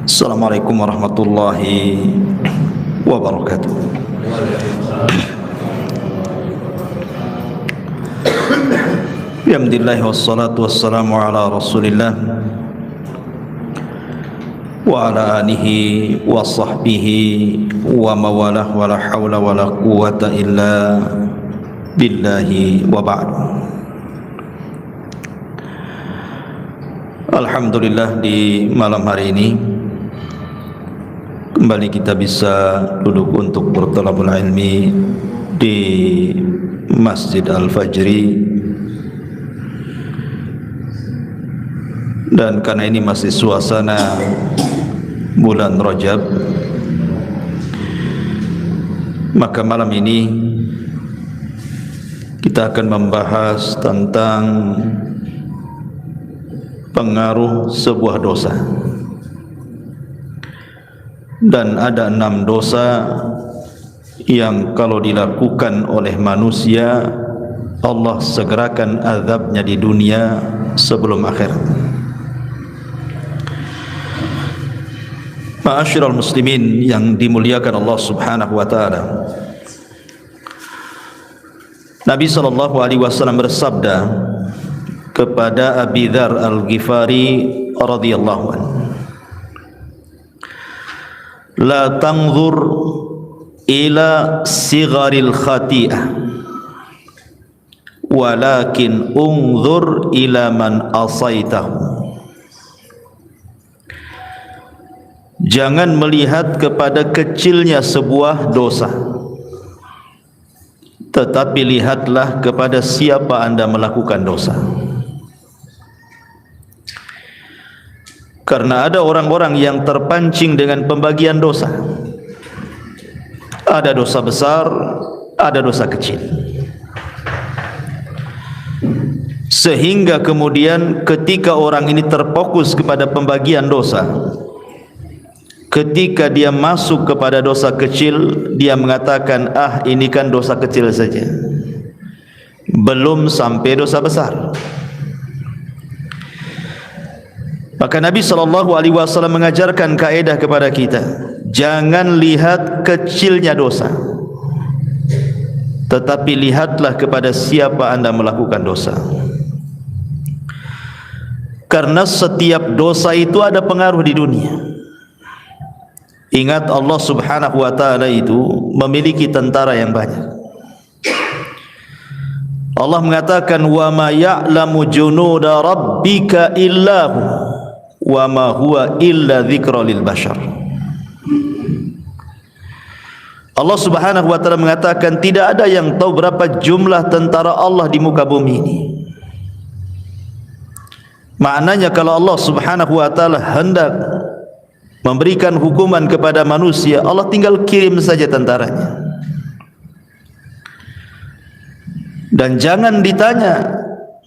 Assalamualaikum warahmatullahi wabarakatuh. Alhamdulillah wassalatu wassalamu ala Rasulillah wa ala alihi wa sahbihi wa mawalah wa la hawla wa la quwwata illa billahi wa ba'd. Alhamdulillah, di malam hari ini kembali kita bisa duduk untuk berthalabul ilmi di Masjid Al-Fajri, dan karena ini masih suasana bulan Rajab, maka malam ini kita akan membahas tentang pengaruh sebuah dosa. Dan ada 6 dosa yang kalau dilakukan oleh manusia, Allah segerakan azabnya di dunia sebelum akhirat. Ma'asyiral muslimin yang dimuliakan Allah Subhanahu wa taala, Nabi sallallahu alaihi wasallam bersabda kepada Abi Dzar Al-Ghifari radhiyallahu anhu, la tanzur ila sigharil khati'ah walakin unzur ila man asaitahu. Jangan melihat kepada kecilnya sebuah dosa, tetapi lihatlah kepada siapa Anda melakukan dosa. Karena ada orang-orang yang terpancing dengan pembagian dosa. Ada dosa besar, ada dosa kecil, sehingga kemudian ketika orang ini terfokus kepada pembagian dosa, ketika dia masuk kepada dosa kecil, dia mengatakan, ini kan dosa kecil saja, belum sampai dosa besar. Maka Nabi SAW mengajarkan kaedah kepada kita, jangan lihat kecilnya dosa, tetapi lihatlah kepada siapa Anda melakukan dosa. Karena setiap dosa itu ada pengaruh di dunia. Ingat, Allah Subhanahu wa taala itu memiliki tentara yang banyak. Allah mengatakan, wa ma ya'lamu junuda rabbika illahu wa ma huwa illa dzikra lil bashar. Allah Subhanahu wa taala mengatakan, tidak ada yang tahu berapa jumlah tentara Allah di muka bumi ini. Maknanya kalau Allah Subhanahu wa taala hendak memberikan hukuman kepada manusia, Allah tinggal kirim saja tentaranya. Dan jangan ditanya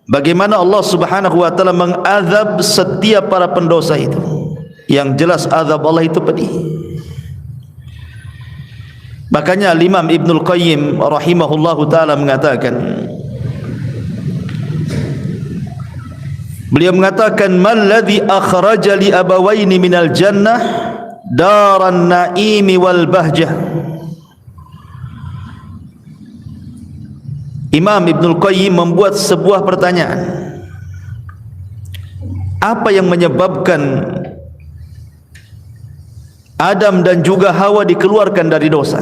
bagaimana Allah Subhanahu wa taala mengazab setiap para pendosa itu. Yang jelas azab Allah itu pedih. Makanya Imam Ibnul Qayyim rahimahullahu taala mengatakan, beliau mengatakan, malladzi akhraja li abawaini minal jannah daran naimi wal bahjah. Imam Ibnul Qayyim membuat sebuah pertanyaan, apa yang menyebabkan Adam dan juga Hawa dikeluarkan dari dosa?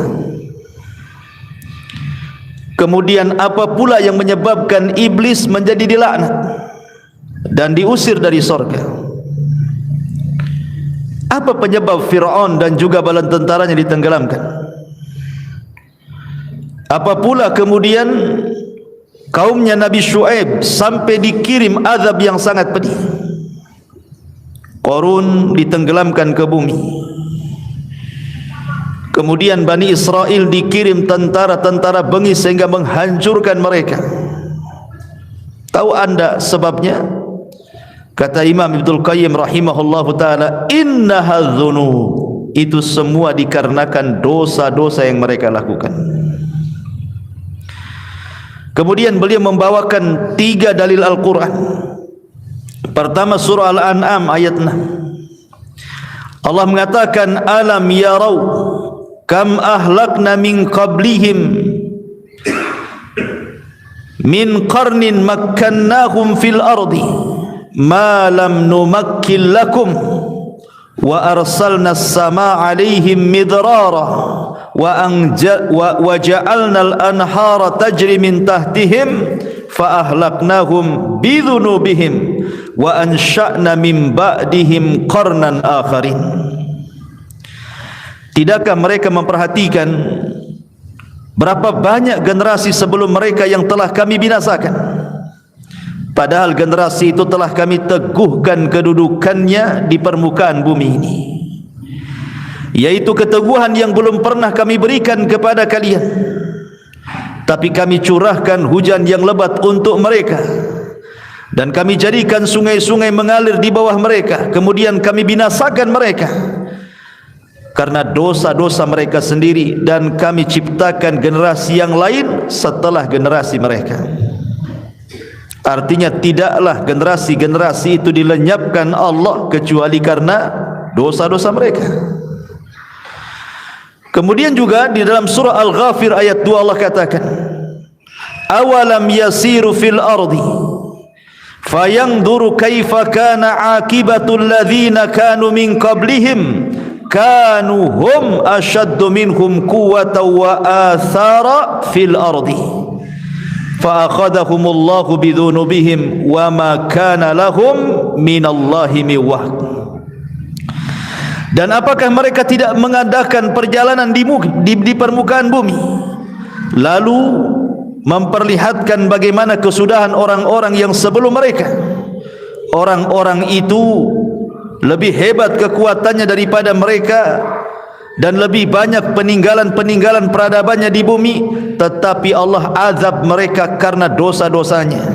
Kemudian apa pula yang menyebabkan iblis menjadi dilaknat dan diusir dari sorga? Apa penyebab Fir'aun dan juga bala tentaranya ditenggelamkan? Apa pula kemudian kaumnya Nabi Syuaib sampai dikirim azab yang sangat pedih? Qarun ditenggelamkan ke bumi. Kemudian Bani Israel dikirim tentara-tentara bengis sehingga menghancurkan mereka. Tahu Anda sebabnya? Kata Imam Ibnul Qayyim rahimahullahu taala, innaha dzunub, itu semua dikarenakan dosa-dosa yang mereka lakukan. Kemudian beliau membawakan 3 dalil Al-Quran. Pertama surah Al-An'am ayat 6. Allah mengatakan, alam yarau kam ahlakna min qablihim min qarnin makkannahum fil ardi ma lam numakkil lakum wa arsalna as-samaa 'alaihim midrara wa ja'alna al-anhara tajri min tahtihim fa ahlaknahum bidhunubihim wa ansha'na min ba'dihim qarnan akharin. Tidakkah mereka memperhatikan berapa banyak generasi sebelum mereka yang telah kami binasakan, padahal generasi itu telah kami teguhkan kedudukannya di permukaan bumi ini, yaitu keteguhan yang belum pernah kami berikan kepada kalian. Tapi kami curahkan hujan yang lebat untuk mereka, dan kami jadikan sungai-sungai mengalir di bawah mereka. Kemudian kami binasakan mereka karena dosa-dosa mereka sendiri, dan kami ciptakan generasi yang lain setelah generasi mereka. Artinya tidaklah generasi-generasi itu dilenyapkan Allah kecuali karena dosa-dosa mereka. Kemudian juga di dalam surah Al-Ghafir ayat 2 Allah katakan, awalam yasiru fil ardi fayanzuru kaifa kana akibatul ladzina kanu min qablihim kanu hum ashaddu minhum quwwatan wa athara fil ardi fa akhadhahumullahu bidhunubihim wa ma kana lahum minallahi min wahq. Dan apakah mereka tidak mengadakan perjalanan di permukaan bumi, lalu memperlihatkan bagaimana kesudahan orang-orang yang sebelum mereka? Orang-orang itu lebih hebat kekuatannya daripada mereka, dan lebih banyak peninggalan-peninggalan peradabannya di bumi, tetapi Allah azab mereka karena dosa-dosanya,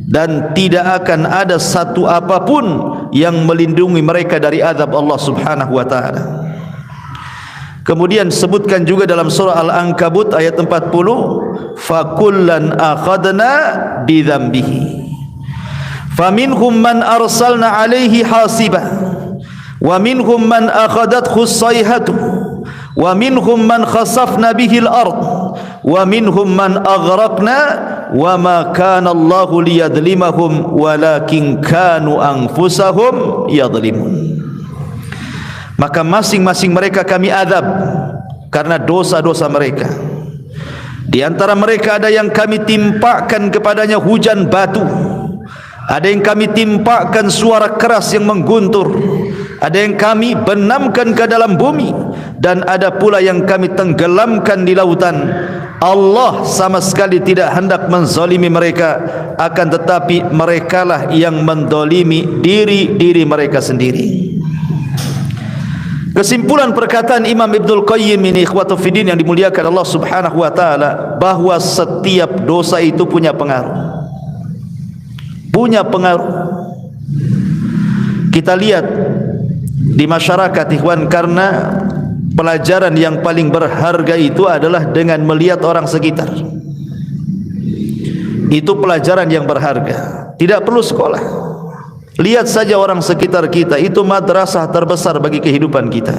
dan tidak akan ada satu apapun yang melindungi mereka dari azab Allah Subhanahu wa taala. Kemudian sebutkan juga dalam surah Al-Ankabut ayat 40, fakullan akhadna bidzambihi faminhum man arsalna alaihi hasiba wa minhum man akhadathu as-sayhatu wa minhum man khasafna bihi al-ard wa minhum man aghraqna wa ma kana Allahu liyadhlimahum walakin kanu anfusahum yadhlimun. Maka masing-masing mereka kami azab karena dosa-dosa mereka. Di antara mereka ada yang kami timpakan kepadanya hujan batu, ada yang kami timpakan suara keras yang mengguntur, ada yang kami benamkan ke dalam bumi, dan ada pula yang kami tenggelamkan di lautan. Allah sama sekali tidak hendak menzalimi mereka, akan tetapi merekalah yang menzalimi diri-diri mereka sendiri. Kesimpulan perkataan Imam Ibnul Qayyim ini, ikhwatu fiddin yang dimuliakan Allah Subhanahu wa taala, bahwa setiap dosa itu punya pengaruh. Punya pengaruh. Kita lihat di masyarakat, ikhwan, karena pelajaran yang paling berharga itu adalah dengan melihat orang sekitar. Itu pelajaran yang berharga. Tidak perlu sekolah. Lihat saja orang sekitar kita, itu madrasah terbesar bagi kehidupan kita.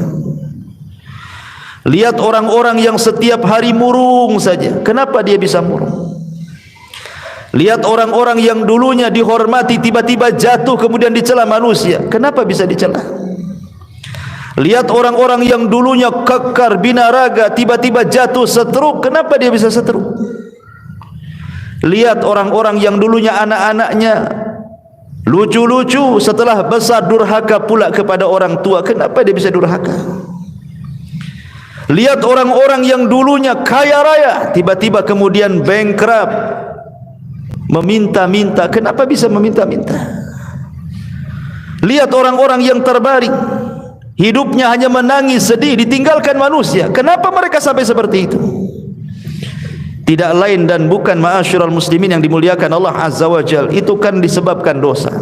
Lihat orang-orang yang setiap hari murung saja. Kenapa dia bisa murung? Lihat orang-orang yang dulunya dihormati, tiba-tiba jatuh kemudian dicela manusia. Kenapa bisa dicela? Lihat orang-orang yang dulunya kekar binaraga, tiba-tiba jatuh stroke. Kenapa dia bisa stroke? Lihat orang-orang yang dulunya anak-anaknya lucu-lucu, setelah besar durhaka pula kepada orang tua. Kenapa dia bisa durhaka? Lihat orang-orang yang dulunya kaya raya, tiba-tiba kemudian bankrupt, meminta-minta. Kenapa bisa meminta-minta? Lihat orang-orang yang terbaring, hidupnya hanya menangis, sedih, ditinggalkan manusia. Kenapa mereka sampai seperti itu? Tidak lain dan bukan, ma'asyiral muslimin yang dimuliakan Allah Azza wa Jal, itu kan disebabkan dosa.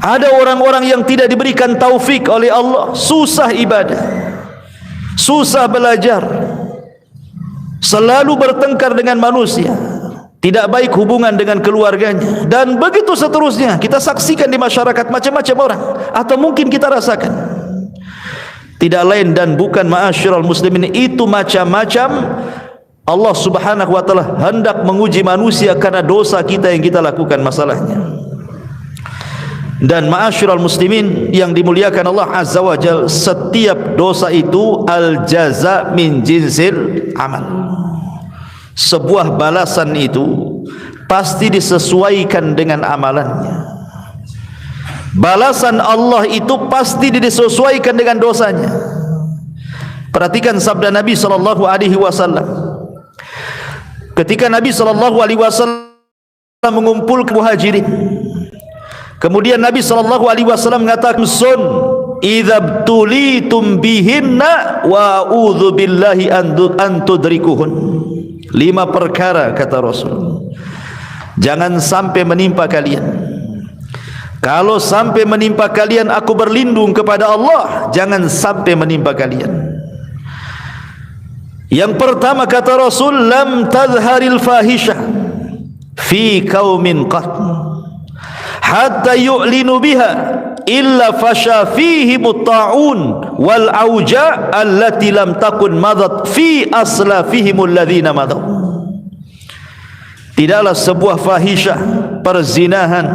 Ada orang-orang yang tidak diberikan taufik oleh Allah, susah ibadah, susah belajar, selalu bertengkar dengan manusia, tidak baik hubungan dengan keluarganya, dan begitu seterusnya. Kita saksikan di masyarakat macam-macam orang, atau mungkin kita rasakan. tidak lain dan bukan ma'asyiral muslimin, itu macam-macam Allah subhanahu wa ta'ala hendak menguji manusia karena dosa kita yang kita lakukan masalahnya. Dan ma'asyiral muslimin yang dimuliakan Allah azza wa jal, setiap dosa itu al-jaza min jinsil amal, sebuah balasan itu pasti disesuaikan dengan amalannya. Balasan Allah itu pasti disesuaikan dengan dosanya. Perhatikan sabda Nabi SAW. Ketika Nabi SAW mengumpulkan muhajirin, kemudian Nabi SAW mengatakan, "Sun idza btulitum bihinna wa a'udzu billahi an tudrikuhun." 5 perkara kata Rasul, jangan sampai menimpa kalian. Kalau sampai menimpa kalian, aku berlindung kepada Allah, jangan sampai menimpa kalian. Yang pertama kata Rasul, lam tazharil fahisyah fi qaumin qat hatta yu'linu biha illa fasha fihi mutta'un wal auja allati lam takun madat fi aslafihim alladhina madat. Tidaklah sebuah fahisyah, perzinahan,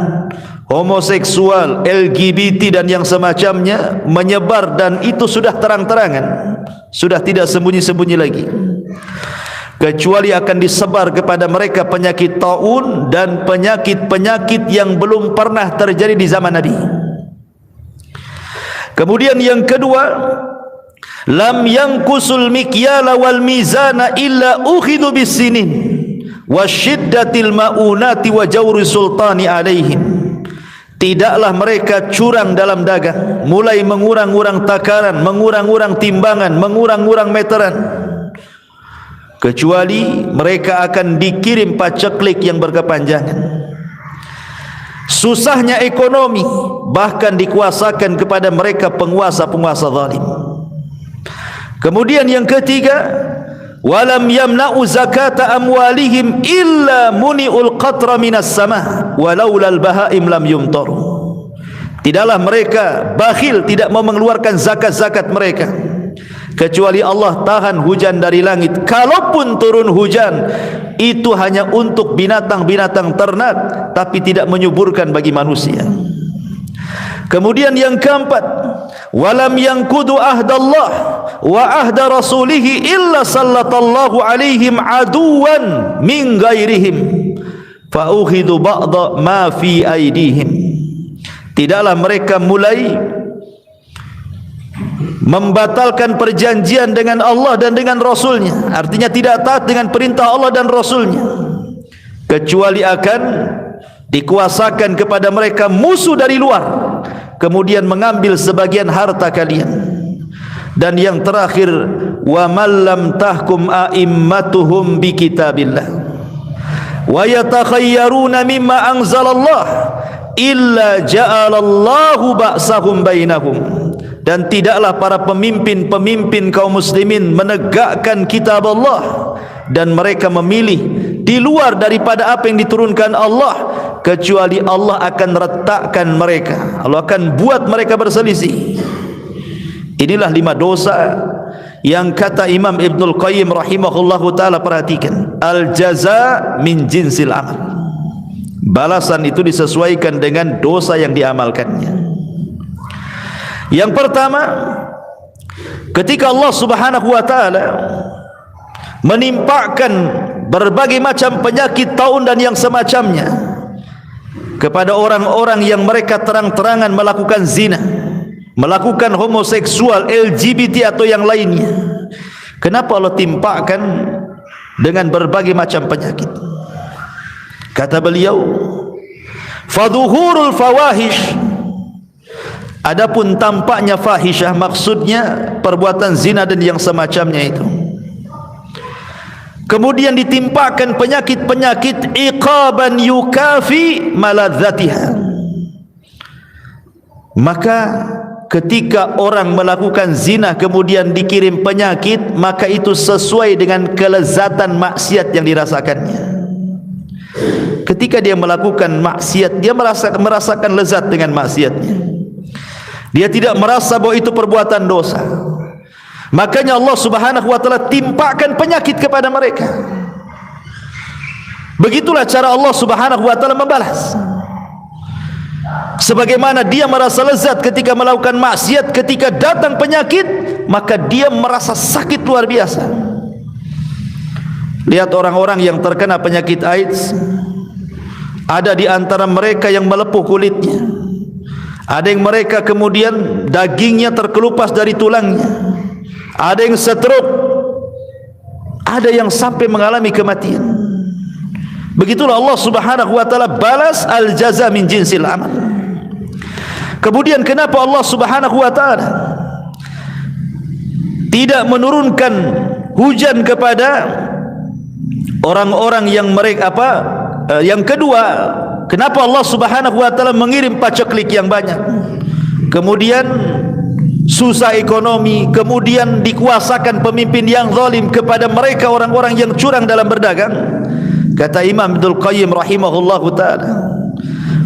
homoseksual, LGBT dan yang semacamnya menyebar, dan itu sudah terang-terangan, sudah tidak sembunyi-sembunyi lagi, kecuali akan disebar kepada mereka penyakit taun dan penyakit-penyakit yang belum pernah terjadi di zaman Nabi. Kemudian yang kedua, lam yanqusul mikyala wal mizana illa ukhidhu bisinin wasyiddatil maunati wa jawri sultani alaihim. Tidaklah mereka curang dalam dagang, mulai mengurang-urang takaran, mengurang-urang timbangan, mengurang-urang meteran, kecuali mereka akan dikirim paceklik yang berkepanjangan. Susahnya ekonomi bahkan dikuasakan kepada mereka penguasa-penguasa zalim. Kemudian yang ketiga, walam yamna'u zakata amwalihim illa muni'ul qatra minas sama walaulal bahaim lam yumtaru. Tidaklah mereka bakhil, tidak mau mengeluarkan zakat-zakat mereka, kecuali Allah tahan hujan dari langit. Kalaupun turun hujan, itu hanya untuk binatang-binatang ternak, tapi tidak menyuburkan bagi manusia. Kemudian yang keempat, walam yanqudu ahdallah wa ahda rasulihi illa sallatallahu alaihim aduwan min ghairihim fa ukhidu ba'da ma fi aidihim. Tidaklah mereka mulai membatalkan perjanjian dengan Allah dan dengan Rasulnya, artinya tidak taat dengan perintah Allah dan Rasulnya, kecuali akan dikuasakan kepada mereka musuh dari luar, kemudian mengambil sebagian harta kalian. Dan yang terakhir, wa man lam tahkum a'immatuhum bi kitabillah wa yatakhayyaruna mimma anzalallah illa ja'alallahu ba'sahum bainahum. Dan tidaklah para pemimpin-pemimpin kaum muslimin menegakkan kitab Allah dan mereka memilih di luar daripada apa yang diturunkan Allah, kecuali Allah akan retakkan mereka, Allah akan buat mereka berselisih. Inilah 5 dosa yang kata Imam Ibnul Qayyim rahimahullahu ta'ala, perhatikan, al-jaza min jinsil amal, balasan itu disesuaikan dengan dosa yang diamalkannya. Yang pertama, ketika Allah subhanahu wa ta'ala menimpakan berbagai macam penyakit taun dan yang semacamnya kepada orang-orang yang mereka terang-terangan melakukan zina, melakukan homoseksual, LGBT atau yang lainnya, kenapa Allah timpakan dengan berbagai macam penyakit? Kata beliau, fadhuhurul fawahish, adapun tampaknya fahisyah, maksudnya perbuatan zina dan yang semacamnya itu, kemudian ditimpakan penyakit-penyakit iqaban yukafi maladzatiha. Maka ketika orang melakukan zina kemudian dikirim penyakit, maka itu sesuai dengan kelezatan maksiat yang dirasakannya. Ketika dia melakukan maksiat, dia merasakan lezat dengan maksiatnya. Dia tidak merasa bahwa itu perbuatan dosa. Makanya Allah Subhanahu wa taala timpakan penyakit kepada mereka. Begitulah cara Allah Subhanahu wa taala membalas. Sebagaimana dia merasa lezat ketika melakukan maksiat, ketika datang penyakit maka dia merasa sakit luar biasa. Lihat orang-orang yang terkena penyakit AIDS, ada di antara mereka yang melepuh kulitnya, ada yang mereka kemudian dagingnya terkelupas dari tulangnya, ada yang stroke, ada yang sampai mengalami kematian. Begitulah Allah Subhanahu wa taala balas al-jaza min jinsil amal. Kemudian kenapa Allah Subhanahu wa taala tidak menurunkan hujan kepada orang-orang yang mereka yang kedua, kenapa Allah Subhanahu wa taala mengirim paceklik yang banyak, kemudian susah ekonomi, kemudian dikuasakan pemimpin yang zalim kepada mereka orang-orang yang curang dalam berdagang? Kata Imam Ibnul Qayyim rahimahullahu taala,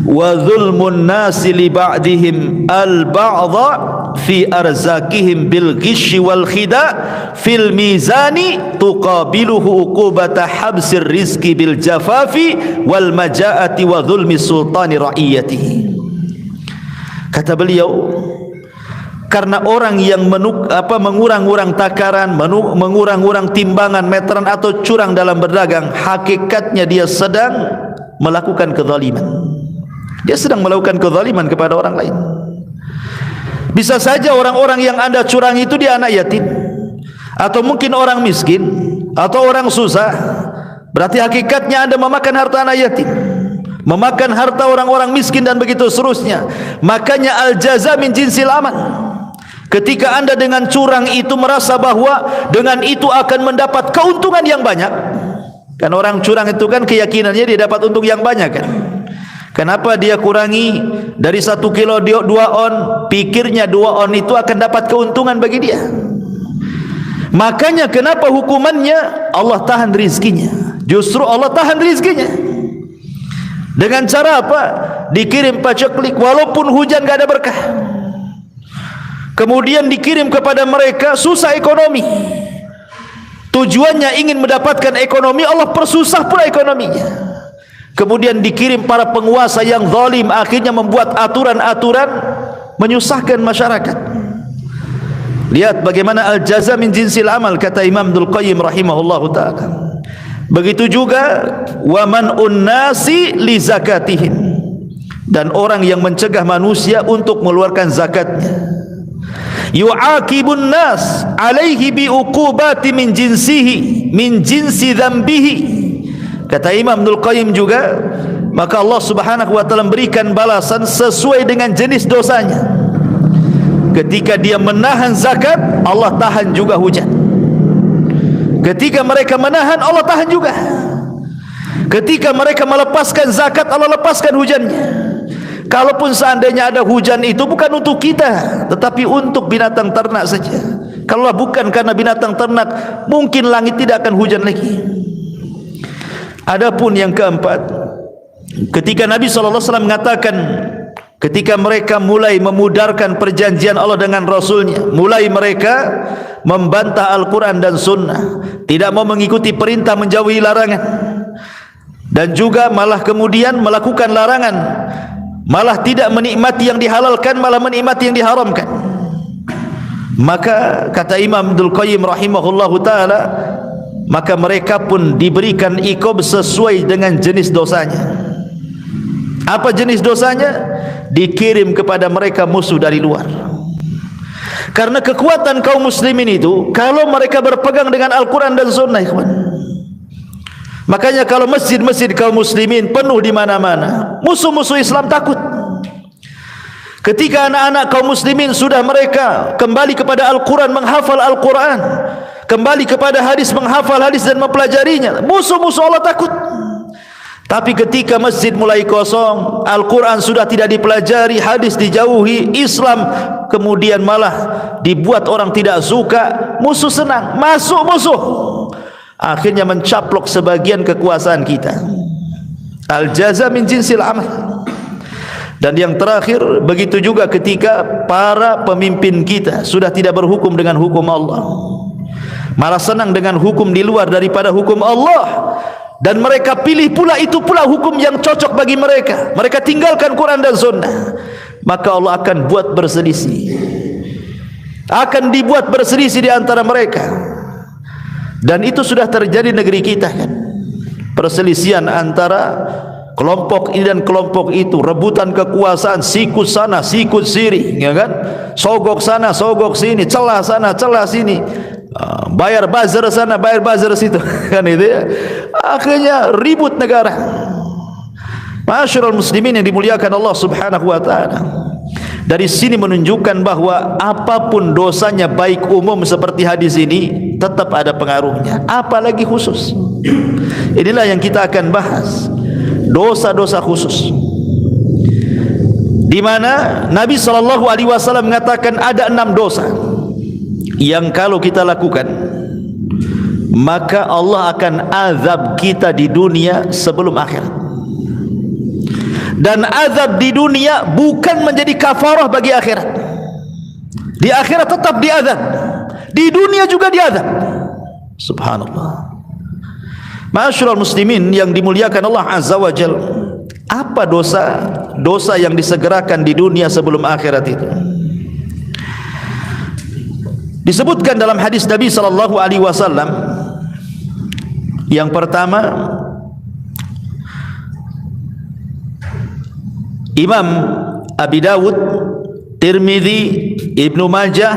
wa zulmun nasi li ba'dihim al-ba'dha fi arzakihim bil ghishi wal khida fil mizani tuqabiluhu uqubata habsir rizqi bil jafafi wal majaati wa zulmi sultani ra'iyatihi. Kata beliau, karena orang yang mengurang-urang takaran, mengurang-urang timbangan meteran atau curang dalam berdagang, hakikatnya dia sedang melakukan kezaliman. Dia sedang melakukan kezaliman kepada orang lain. Bisa saja orang-orang yang Anda curang itu dia anak yatim, atau mungkin orang miskin, atau orang susah. Berarti hakikatnya Anda memakan harta anak yatim, memakan harta orang-orang miskin, dan begitu seterusnya. Makanya al-jaza min jinsil amal. Ketika Anda dengan curang itu merasa bahwa dengan itu akan mendapat keuntungan yang banyak, kan orang curang itu kan keyakinannya dia dapat untung yang banyak kan. Kenapa dia kurangi dari 1 kilo 2 on, pikirnya 2 on itu akan dapat keuntungan bagi dia. Makanya kenapa hukumannya Allah tahan rizkinya. Justru Allah tahan rizkinya dengan cara apa? Dikirim paceklik, walaupun hujan gak ada berkah. Kemudian dikirim kepada mereka susah ekonomi. Tujuannya ingin mendapatkan ekonomi, Allah persusah pula ekonominya. Kemudian dikirim para penguasa yang zalim, akhirnya membuat aturan-aturan menyusahkan masyarakat. Lihat bagaimana al-jaza min jinsil amal, kata Imam Ibnul Qayyim rahimahullahu ta'ala. Begitu juga wa man'un nasi li zakatihim, dan orang yang mencegah manusia untuk mengeluarkan zakatnya. Yu'aqibun nas alaihi bi uqubati min jinsihi min jinsi dzambihi. Kata Imam Ibnul Qayyim juga, maka Allah Subhanahu wa taala memberikan balasan sesuai dengan jenis dosanya. Ketika dia menahan zakat, Allah tahan juga hujan. Ketika mereka menahan, Allah tahan juga. Ketika mereka melepaskan zakat, Allah lepaskan hujannya. Kalaupun seandainya ada hujan itu bukan untuk kita, tetapi untuk binatang ternak saja. Kalau bukan karena binatang ternak, mungkin langit tidak akan hujan lagi. Adapun yang keempat, ketika Nabi SAW mengatakan, ketika mereka mulai memudarkan perjanjian Allah dengan Rasulnya, mulai mereka membantah Al-Quran dan Sunnah, tidak mau mengikuti perintah, menjauhi larangan, dan juga malah kemudian melakukan larangan, malah tidak menikmati yang dihalalkan, malah menikmati yang diharamkan. Maka kata Imam Ibnul Qayyim rahimahullahu ta'ala, maka mereka pun diberikan iqab sesuai dengan jenis dosanya. Apa jenis dosanya? Dikirim kepada mereka musuh dari luar. Karena kekuatan kaum muslimin itu, kalau mereka berpegang dengan Al-Quran dan Sunnah, ikhwan. Makanya kalau masjid-masjid kaum muslimin penuh di mana-mana, musuh-musuh Islam takut. Ketika anak-anak kaum muslimin sudah mereka kembali kepada Al-Quran, menghafal Al-Quran, kembali kepada hadis, menghafal hadis dan mempelajarinya, musuh-musuh Allah takut. Tapi ketika masjid mulai kosong, Al-Quran sudah tidak dipelajari, hadis dijauhi, Islam kemudian malah dibuat orang tidak suka, musuh senang, masuk musuh, akhirnya mencaplok sebagian kekuasaan kita. Al-jaza min jinsil amal. Dan yang terakhir, begitu juga ketika para pemimpin kita sudah tidak berhukum dengan hukum Allah, malah senang dengan hukum di luar daripada hukum Allah, dan mereka pilih pula itu pula hukum yang cocok bagi mereka. Mereka tinggalkan Quran dan Sunnah, maka Allah akan buat berselisih, akan dibuat berselisih di antara mereka. Dan itu sudah terjadi negeri kita kan, perselisihan antara kelompok ini dan kelompok itu, rebutan kekuasaan, sikut sana, sikut sini, ya kan? Sogok sana, sogok sini, celah sana, celah sini, bayar buzzer sana, bayar buzzer situ, kan itu ya. Akhirnya ribut negara. Ma'asyiral muslimin yang dimuliakan Allah Subhanahu wa taala. Dari sini menunjukkan bahwa apapun dosanya, baik umum seperti hadis ini, tetap ada pengaruhnya, apalagi khusus. Inilah yang kita akan bahas, dosa-dosa khusus, di mana Nabi SAW mengatakan ada 6 dosa yang kalau kita lakukan, maka Allah akan azab kita di dunia sebelum akhirat. Dan azab di dunia bukan menjadi kafarah bagi akhirat. Di akhirat tetap diazab, di dunia juga diazab. Subhanallah. Ma'asyiral muslimin yang dimuliakan Allah Azza wa Jalla, apa dosa yang disegerakan di dunia sebelum akhirat itu? Disebutkan dalam hadis Nabi sallallahu alaihi wasallam, yang pertama, Imam Abi Dawud, Tirmidzi, Ibnu Majah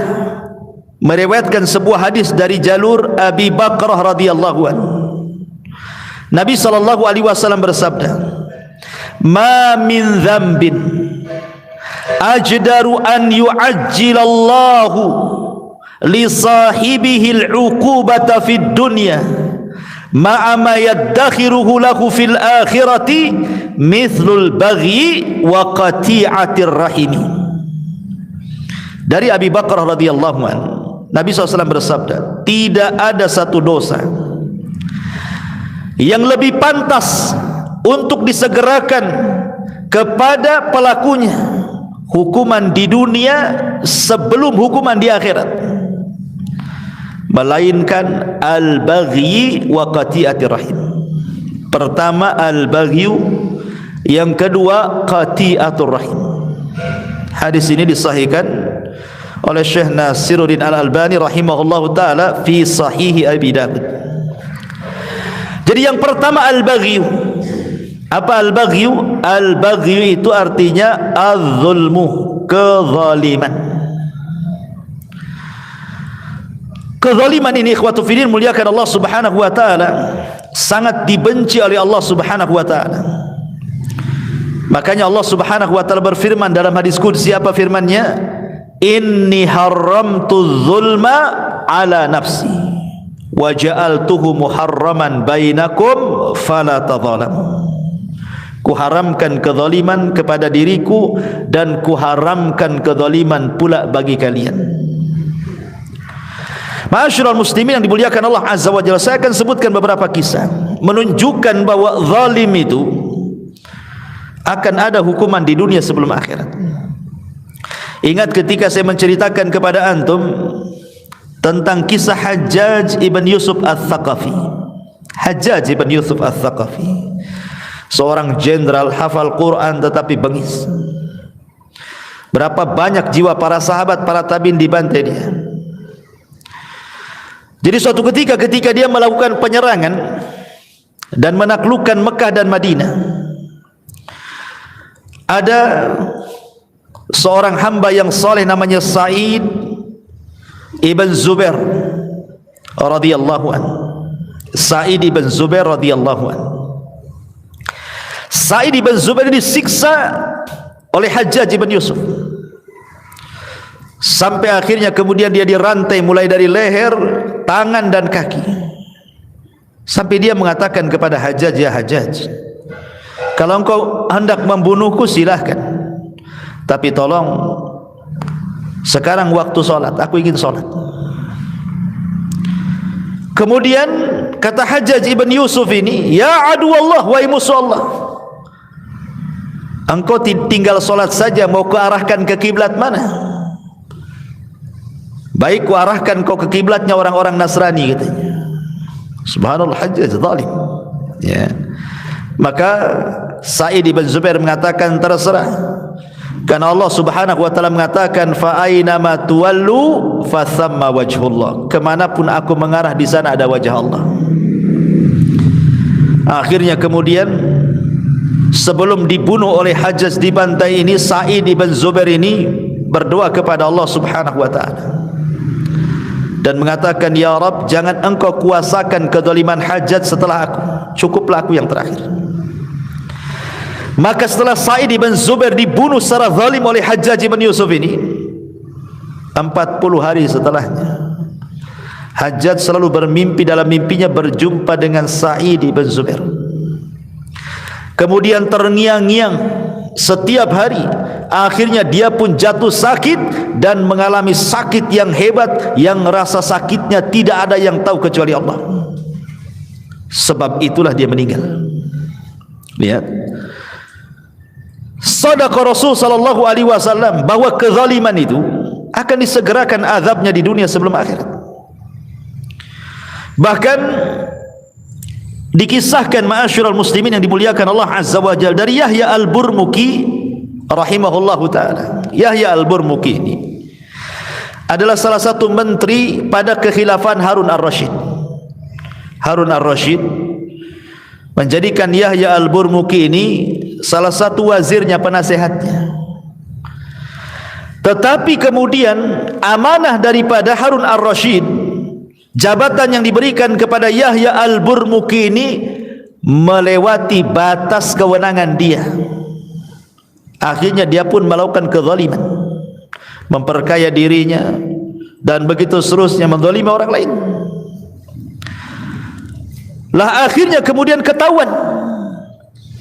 meriwayatkan sebuah hadis dari jalur Abi Bakrah radhiyallahu anhu. Nabi sallallahu alaihi wasallam bersabda, "Ma min dzambin ajdaru an yu'ajjilallahu li sahibihi al-'uqubata fid dunya ma'a ma yaddakhiruhu lahu fil akhirati mithlul baghi wa qati'atir rahimi." Dari Abi Bakrah radhiyallahu anhu, Nabi SAW bersabda, tidak ada satu dosa yang lebih pantas untuk disegerakan kepada pelakunya hukuman di dunia sebelum hukuman di akhirat, melainkan al-baghi wa qati'atir rahim. Pertama al-baghi, yang kedua qati'atur rahim. Hadis ini disahihkan oleh Syekh Nasiruddin Al-Albani rahimahullahu taala fi Sahih Abi Dawud. Jadi yang pertama al-baghi. Apa al-baghi? Al-baghi itu artinya az-zulmu, kezaliman. Kezaliman ini ikhwatu fillah muliakan Allah Subhanahu wa taala, sangat dibenci oleh Allah Subhanahu wa taala. Makanya Allah Subhanahu wa taala berfirman dalam hadis qudsi, apa firman-Nya? Inni haramtu zulma ala nafsi wa ja'altuhu muharraman bainakum fala tadhalamu. Kuharamkan kezaliman kepada diriku dan kuharamkan kezaliman pula bagi kalian. Ma'asyiral muslimin yang dimuliakan Allah Azza wa Jalla, saya akan sebutkan beberapa kisah menunjukkan bahwa zalim itu akan ada hukuman di dunia sebelum akhirat. Ingat ketika saya menceritakan kepada antum tentang kisah Hajjaj ibn Yusuf al-Thaqafi. Hajjaj ibn Yusuf al-Thaqafi, seorang jenderal hafal Quran tetapi bengis. Berapa banyak jiwa para sahabat, para tabi'in dibantai dia. Jadi suatu ketika dia melakukan penyerangan dan menaklukkan Mekah dan Madinah, ada seorang hamba yang saleh namanya Sa'id ibn Zubair radhiyallahu anhu. Sa'id ibn Zubair radhiyallahu anhu. Sa'id ibn Zubair disiksa oleh Hajjaj ibn Yusuf sampai akhirnya kemudian dia dirantai mulai dari leher, tangan dan kaki, sampai dia mengatakan kepada Hajjaj, ya Hajjaj, kalau engkau hendak membunuhku silahkan, tapi tolong sekarang waktu sholat, aku ingin sholat. Kemudian kata Hajjaj ibn Yusuf ini, ya adu Allah, wahai musuh Allah, engkau tinggal solat saja, mau kuarahkan ke kiblat mana? Baik kuarahkan kau ke kiblatnya orang-orang Nasrani, katanya. Subhanallah, Hajjaj zalim. Ya. Maka Sa'id bin Zubair mengatakan, terserah, karena Allah Subhanahu wa taala mengatakan, fa aina ma tuwallu fa thamma wajhullah, kemanapun aku mengarah di sana ada wajah Allah. Akhirnya kemudian sebelum dibunuh oleh Hajjaj di pantai ini, Sa'id bin Zubair ini berdoa kepada Allah Subhanahu wa taala dan mengatakan, ya Rabb, jangan engkau kuasakan kezaliman Hajjaj setelah aku, cukuplah aku yang terakhir. Maka setelah Sa'id bin Zubair dibunuh secara zalim oleh Hajjaj bin Yusuf ini, 40 hari setelahnya, Hajjaj selalu bermimpi, dalam mimpinya berjumpa dengan Sa'id bin Zubair. Kemudian terngiang-ngiang setiap hari. Akhirnya dia pun jatuh sakit dan mengalami sakit yang hebat, yang rasa sakitnya tidak ada yang tahu kecuali Allah. Sebab itulah dia meninggal. Lihat, sadaqa Rasul sallallahu alaihi wasallam bahwa kezaliman itu akan disegerakan azabnya di dunia sebelum akhirat. Bahkan dikisahkan, ma'asyiral muslimin yang dimuliakan Allah Azza wa Jalla, dari Yahya al-Burmuki rahimahullahu ta'ala. Yahya al-Burmuki ini adalah salah satu menteri pada kekhilafan Harun ar-Rasyid. Harun ar-Rasyid menjadikan Yahya al-Burmuki ini salah satu wazirnya, penasehatnya. Tetapi kemudian amanah daripada Harun ar-Rasyid, jabatan yang diberikan kepada Yahya al-Burmuki ini melewati batas kewenangan dia. Akhirnya dia pun melakukan kezaliman, memperkaya dirinya, dan begitu seterusnya, menzalimi orang lain. Lah akhirnya kemudian ketahuan.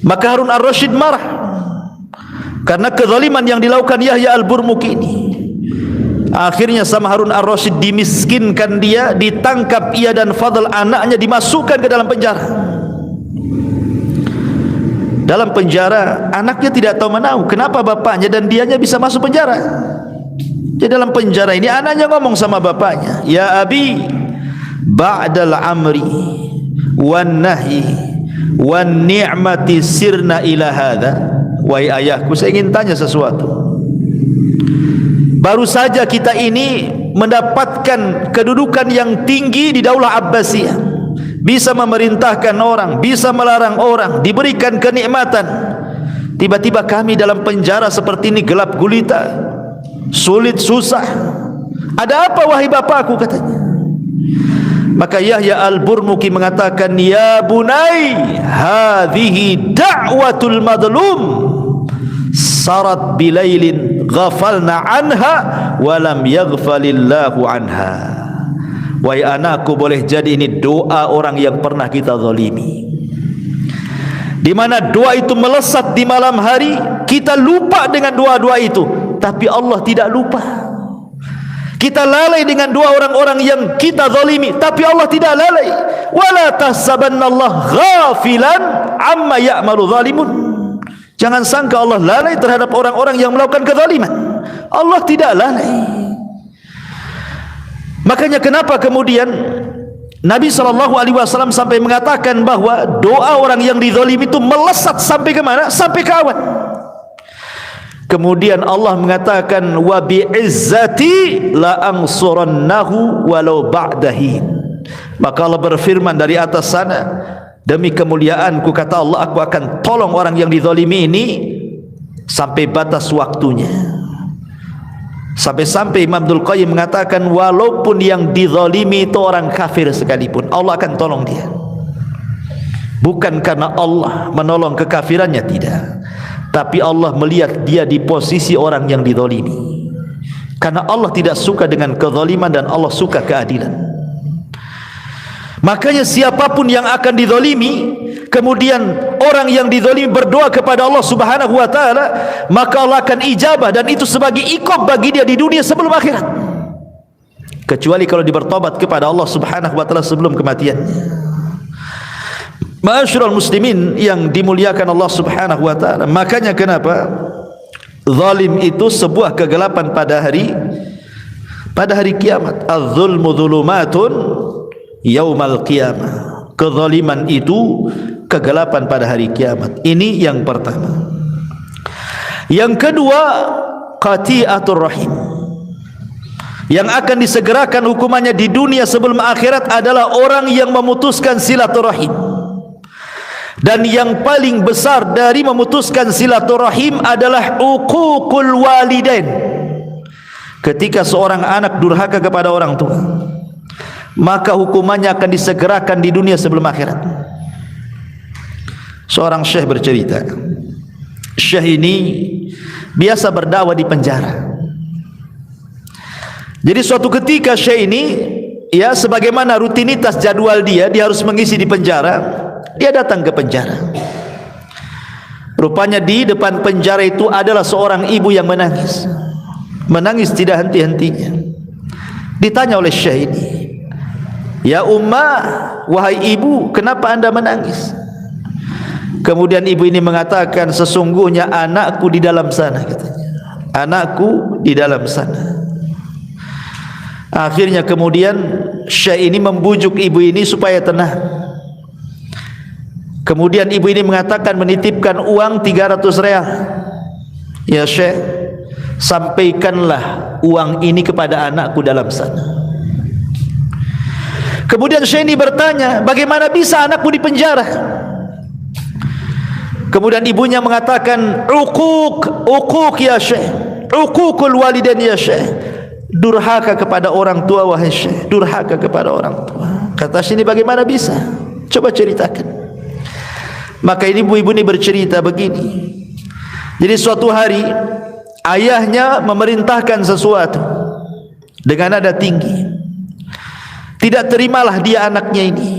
Maka Harun ar-Rasyid marah karena kezaliman yang dilakukan Yahya al-Burmuki ini. Akhirnya sama Harun ar-Rasyid dimiskinkan dia, ditangkap ia dan Fadl anaknya, dimasukkan ke dalam penjara. Dalam penjara anaknya tidak tahu menahu kenapa bapaknya dan dianya bisa masuk penjara. Jadi dalam penjara ini anaknya ngomong sama bapaknya, ya abi, ba'dal amri wan nahi wan ni'mati sirna ila hadha. Wahai ayahku, saya ingin tanya sesuatu. Baru saja kita ini mendapatkan kedudukan yang tinggi di Daulah Abbasiyah, bisa memerintahkan orang, bisa melarang orang, diberikan kenikmatan. Tiba-tiba kami dalam penjara seperti ini, gelap gulita, sulit, susah. Ada apa wahai bapakku, katanya. Maka Yahya al-Burmuki mengatakan, ya bunai, hadhihi da'watul madlum sarat bilailin ghafalna anha walam yaghfalillahu anha. Wahai anakku, boleh jadi ini doa orang yang pernah kita zalimi, di mana doa itu melesat di malam hari, kita lupa dengan doa-doa itu, tapi Allah tidak lupa. Kita lalai dengan doa orang-orang yang kita zalimi, tapi Allah tidak lalai. Wala tahsabannallaha ghafilan amma ya'malu zalimun. Jangan sangka Allah lalai terhadap orang-orang yang melakukan kezaliman. Allah tidak lalai. Makanya kenapa kemudian Nabi SAW sampai mengatakan bahwa doa orang yang dizalimi itu melesat sampai ke mana? Sampai ke awan. Kemudian Allah mengatakan, wa bi'izzati la ansurannahu walau ba'dahin. Maka Allah berfirman dari atas sana, demi kemuliaanku, kata Allah, aku akan tolong orang yang dizalimi ini sampai batas waktunya. Sampai-sampai Imam Abdul Qayyim mengatakan, walaupun yang dizalimi itu orang kafir sekalipun, Allah akan tolong dia. Bukan karena Allah menolong kekafirannya, tidak, tapi Allah melihat dia di posisi orang yang dizalimi. Karena Allah tidak suka dengan kezaliman dan Allah suka keadilan. Makanya siapapun yang akan dizalimi, kemudian orang yang dizalimi berdoa kepada Allah Subhanahu wa taala, maka Allah akan ijabah, dan itu sebagai iqab bagi dia di dunia sebelum akhirat. Kecuali kalau dia bertobat kepada Allah Subhanahu wa taala sebelum kematiannya. Ma'asyiral muslimin yang dimuliakan Allah Subhanahu wa taala, makanya kenapa zalim itu sebuah kegelapan pada hari kiamat. Az-zulmu dzulumatun yaumal qiyamah. Kezaliman itu kegelapan pada hari kiamat. Ini yang pertama. Yang kedua, qati'atur rahim. Yang akan disegerakan hukumannya di dunia sebelum akhirat adalah orang yang memutuskan silaturahim. Dan yang paling besar dari memutuskan silaturahim adalah uququl walidain. Ketika seorang anak durhaka kepada orang tua, maka hukumannya akan disegerakan di dunia sebelum akhirat. Seorang syekh bercerita, syekh ini biasa berdakwah di penjara. Jadi suatu ketika syekh ini, ya sebagaimana rutinitas jadwal dia harus mengisi di penjara. Dia datang ke penjara. Rupanya di depan penjara itu adalah seorang ibu yang menangis. Menangis tidak henti-hentinya. Ditanya oleh syekh ini, "Ya ummah, wahai ibu, kenapa anda menangis?" Kemudian ibu ini mengatakan, "Sesungguhnya anakku di dalam sana," katanya. "Anakku di dalam sana." Akhirnya kemudian syekh ini membujuk ibu ini supaya tenang. Kemudian ibu ini mengatakan, menitipkan uang 300 real. "Ya syekh, sampaikanlah uang ini kepada anakku dalam sana." Kemudian syekh ini bertanya, "Bagaimana bisa anakku di penjara?" Kemudian ibunya mengatakan, "Uquq ya syekh, uququl walidain ya syekh." Durhaka kepada orang tua wahai syekh, durhaka kepada orang tua. Kata syekh ini, "Bagaimana bisa? Coba ceritakan." Maka ini ibu-ibu ini bercerita begini. Jadi suatu hari ayahnya memerintahkan sesuatu dengan nada tinggi. Tidak terimalah dia anaknya ini.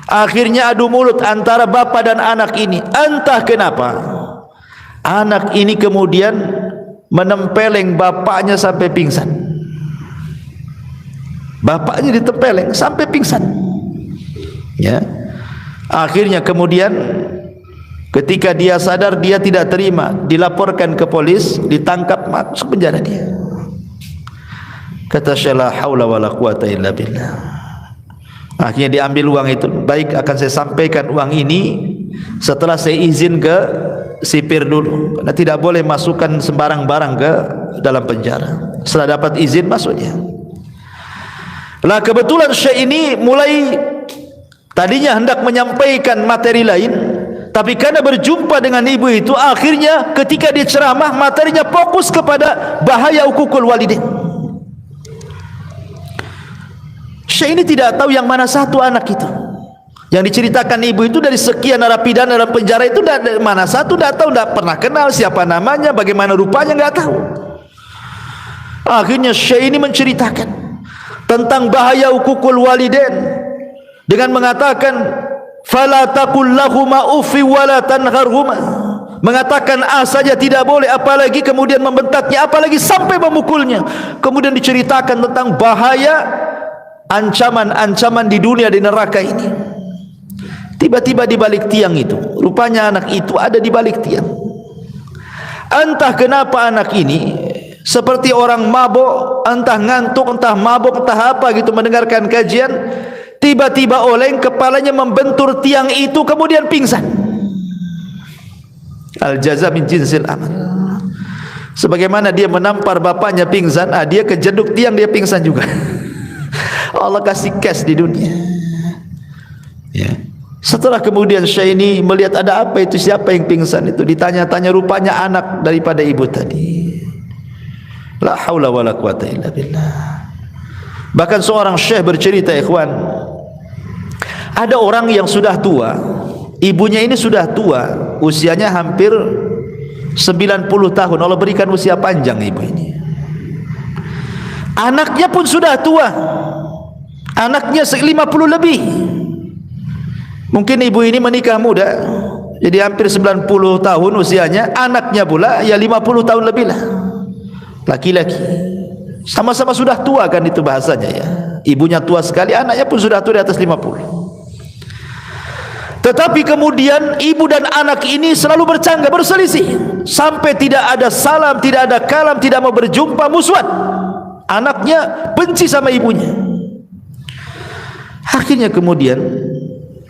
Akhirnya adu mulut antara bapa dan anak ini. Entah kenapa anak ini kemudian menempeleng bapaknya sampai pingsan. Bapaknya ditempeleng sampai pingsan. Ya. Akhirnya kemudian ketika dia sadar, dia tidak terima, dilaporkan ke polis, ditangkap, masuk penjara dia. Kata syekh, la haula wala quwata illa billah. Akhirnya diambil uang itu. "Baik, akan saya sampaikan uang ini setelah saya izin ke sipir dulu, karena tidak boleh masukkan sembarang barang ke dalam penjara. Setelah dapat izin masuknya." Lah kebetulan syekh ini mulai tadinya hendak menyampaikan materi lain, tapi karena berjumpa dengan ibu itu, akhirnya ketika dia ceramah, materinya fokus kepada bahaya uququl walidain. Syekh ini tidak tahu yang mana satu anak itu. Yang diceritakan ibu itu dari sekian narapidana dalam penjara itu, mana satu tidak tahu, tidak pernah kenal siapa namanya, bagaimana rupanya, nggak tahu. Akhirnya syekh ini menceritakan tentang bahaya uququl walidain dengan mengatakan, "Fala taqul lahuma uffi wa la tanharhuma." Mengatakan A saja tidak boleh, apalagi kemudian membentaknya, apalagi sampai memukulnya. Kemudian diceritakan tentang bahaya ancaman-ancaman di dunia, di neraka ini. Tiba-tiba di balik tiang itu, rupanya anak itu ada di balik tiang. Entah kenapa anak ini seperti orang mabuk, entah ngantuk, entah mabuk, entah apa gitu, mendengarkan kajian, tiba-tiba oleng, kepalanya membentur tiang itu, kemudian pingsan. Al-jaza min jinsil amal. Sebagaimana dia menampar bapaknya pingsan, dia kejeduk tiang, dia pingsan juga. Allah kasih cash di dunia. Ya. Setelah kemudian syekh ini melihat ada apa itu, siapa yang pingsan itu, ditanya-tanya, rupanya anak daripada ibu tadi. La haula wala quwata illa billah. Bahkan seorang syekh bercerita, ikhwan, ada orang yang sudah tua, ibunya ini sudah tua, usianya hampir 90 tahun. Allah berikan usia panjang ibu ini. Anaknya pun sudah tua, anaknya 50 lebih. Mungkin ibu ini menikah muda, jadi hampir 90 tahun usianya. Anaknya pula ya 50 tahun lebih lah, laki-laki. Sama-sama sudah tua kan, itu bahasanya ya. Ibunya tua sekali, anaknya pun sudah tua di atas 50. Tetapi kemudian ibu dan anak ini selalu bercanggah, berselisih, sampai tidak ada salam, tidak ada kalam, tidak mau berjumpa, musuhan. Anaknya benci sama ibunya. Akhirnya kemudian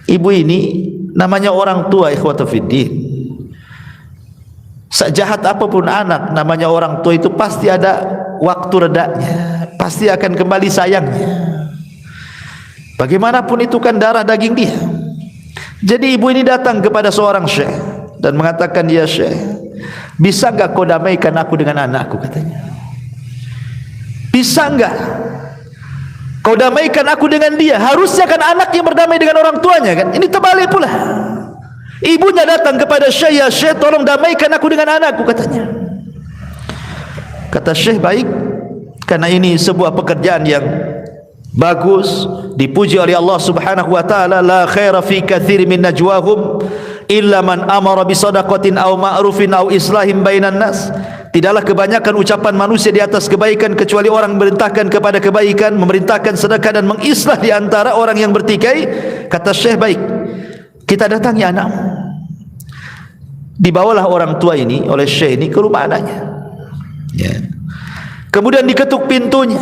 ibu ini, namanya orang tua, ikhwata fiddin, sejahat apapun anak, namanya orang tua itu pasti ada waktu redanya, pasti akan kembali sayangnya. Bagaimanapun itu kan darah daging dia. Jadi ibu ini datang kepada seorang syekh dan mengatakan, ya syekh, bisa enggak kau damaikan aku dengan anakku, katanya. Bisa enggak kau damaikan aku dengan dia? Harusnya kan anak yang berdamai dengan orang tuanya kan. Ini terbalik pula. Ibunya datang kepada syekh, ya syekh, tolong damaikan aku dengan anakku, katanya. Kata syekh, baik, karena ini sebuah pekerjaan yang bagus, dipuji oleh Allah Subhanahu wa taala. La khaira fi katsir min najwahum illa man amara bi shadaqatin aw ma'rufin aw islahin bainan nas. Tidaklah kebanyakan ucapan manusia di atas kebaikan kecuali orang memerintahkan kepada kebaikan, memerintahkan sedekah dan mengislah di antara orang yang bertikai. Kata syekh, baik, kita datangi anak. Dibawalah orang tua ini oleh syekh ini ke rumah anaknya, ya. Kemudian diketuk pintunya.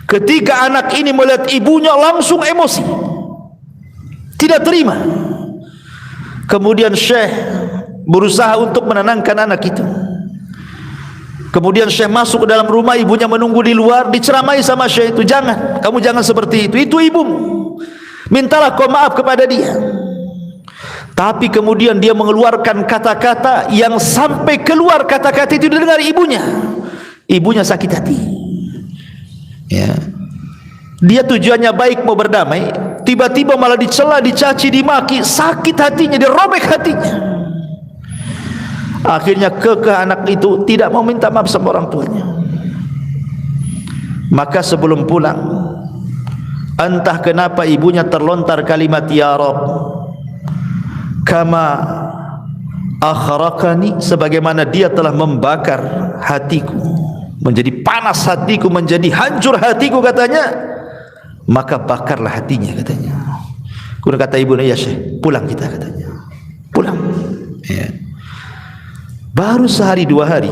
Ketika anak ini melihat ibunya langsung emosi, tidak terima. Kemudian syekh berusaha untuk menenangkan anak itu. Kemudian syekh masuk ke dalam rumah, ibunya menunggu di luar, diceramai sama syekh itu, jangan, kamu jangan seperti itu ibumu, mintalah kau maaf kepada dia. Tapi kemudian dia mengeluarkan kata-kata yang sampai keluar kata-kata itu didengar ibunya. Ibunya sakit hati, ya. Dia tujuannya baik, mau berdamai, tiba-tiba malah dicela, dicaci, dimaki, sakit hatinya, dirobek hatinya. Akhirnya kekeh anak itu tidak mau minta maaf sama orang tuanya. Maka sebelum pulang, entah kenapa ibunya terlontar kalimat, ya Rabb, kama akhraqani, sebagaimana dia telah membakar hatiku, menjadi panas hatiku, menjadi hancur hatiku, katanya, maka bakarlah hatinya, katanya. Kemudian kata ibunya, ya syekh, pulang kita, katanya. Pulang, ya. Baru sehari dua hari,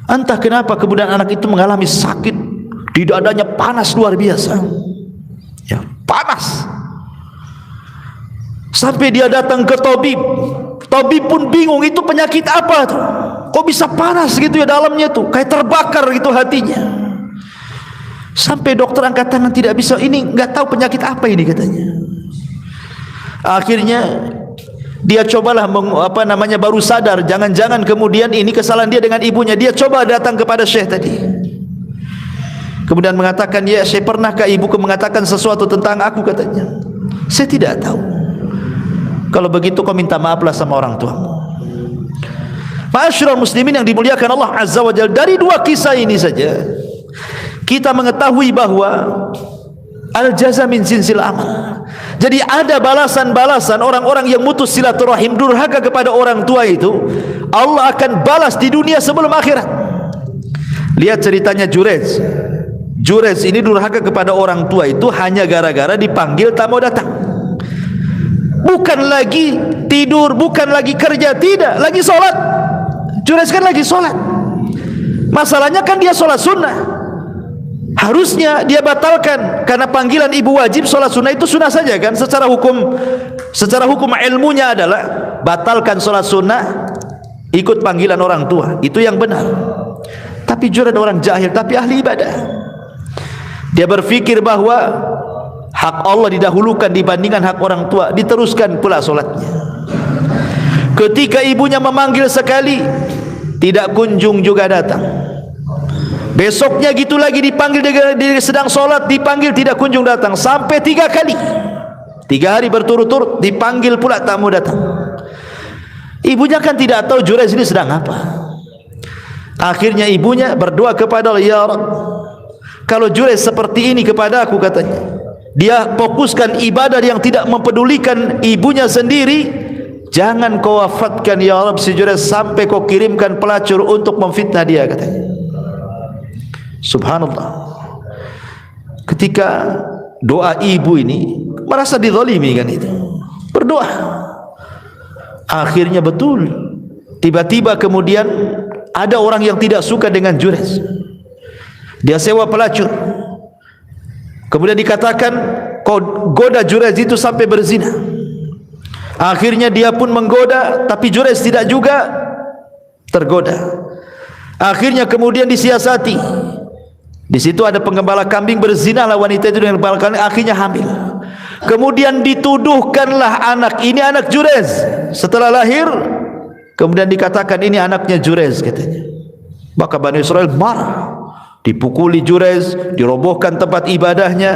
entah kenapa kemudian anak itu mengalami sakit di dadanya, panas luar biasa, ya, panas. Sampai dia datang ke tabib. Tabib pun bingung, itu penyakit apa tuh? Kok bisa panas gitu ya dalamnya tuh, kayak terbakar gitu hatinya. Sampai dokter angkat tangan tidak bisa, ini nggak tahu penyakit apa ini, katanya. Akhirnya dia cobalah baru sadar, jangan-jangan kemudian ini kesalahan dia dengan ibunya. Dia coba datang kepada syekh tadi. Kemudian mengatakan, ya syekh, pernahkah ibuku mengatakan sesuatu tentang aku, katanya. Saya tidak tahu. Kalau begitu kau minta maaflah sama orang tuamu. Ma'asyiral muslimin yang dimuliakan Allah Azza wa Jalla, dari dua kisah ini saja kita mengetahui bahwa al-jaza min jinsil amal. Jadi ada balasan-balasan orang-orang yang mutus silaturahim, durhaka kepada orang tua itu, Allah akan balas di dunia sebelum akhirat. Lihat ceritanya Jurez. Jurez ini durhaka kepada orang tua itu hanya gara-gara dipanggil tak mau datang. Bukan lagi tidur, bukan lagi kerja, tidak, lagi sholat. Jurez kan lagi sholat. Masalahnya kan dia sholat sunnah, harusnya dia batalkan karena panggilan ibu wajib. Sholat sunnah itu sunnah saja kan, secara hukum ilmunya adalah batalkan sholat sunnah, ikut panggilan orang tua, itu yang benar. Tapi Jurez orang jahil tapi ahli ibadah. Dia berpikir bahwa hak Allah didahulukan dibandingkan hak orang tua, diteruskan pula sholatnya. Ketika ibunya memanggil sekali, tidak kunjung juga datang. Besoknya gitu lagi, dipanggil, dia sedang sholat, dipanggil, tidak kunjung datang. Sampai 3 kali, 3 hari berturut-turut dipanggil pula, tak mau datang. Ibunya kan tidak tahu Jurez ini sedang apa. Akhirnya ibunya berdoa kepada Allah, ya Rabb, kalau Jurez seperti ini kepada aku, katanya, dia fokuskan ibadah yang tidak mempedulikan ibunya sendiri, jangan kau wafatkan ya Rabb si Jurez sampai kau kirimkan pelacur untuk memfitnah dia, katanya. Subhanallah. Ketika doa ibu ini merasa dizalimi kan itu. berdoa. Akhirnya betul, tiba-tiba kemudian ada orang yang tidak suka dengan Jurayj. Dia sewa pelacur, kemudian dikatakan kau goda Jurayj itu sampai berzina. Akhirnya dia pun menggoda, tapi Jurayj tidak juga tergoda. Akhirnya kemudian disiasati. Di situ ada penggembala kambing, berzinalah wanita itu dengan penggembala kambing, akhirnya hamil. Kemudian dituduhkanlah anak ini anak Jurayj. Setelah lahir, kemudian dikatakan ini anaknya Jurayj katanya. Maka Bani Israel marah, dipukuli Jurayj, dirobohkan tempat ibadahnya.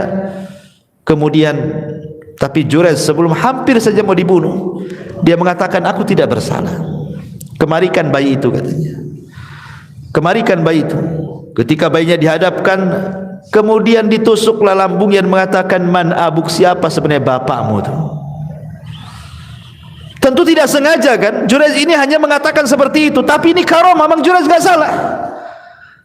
Kemudian tapi Jurayj sebelum hampir saja mau dibunuh, dia mengatakan aku tidak bersalah. Kemarikan bayi itu katanya. Kemarikan bayi itu. Ketika bayinya dihadapkan, kemudian ditusuklah lambungnya dan mengatakan, man abuk, siapa sebenarnya bapakmu itu? Tentu tidak sengaja kan, Jurayj ini hanya mengatakan seperti itu, tapi ini karamah, memang Jurayj tidak salah.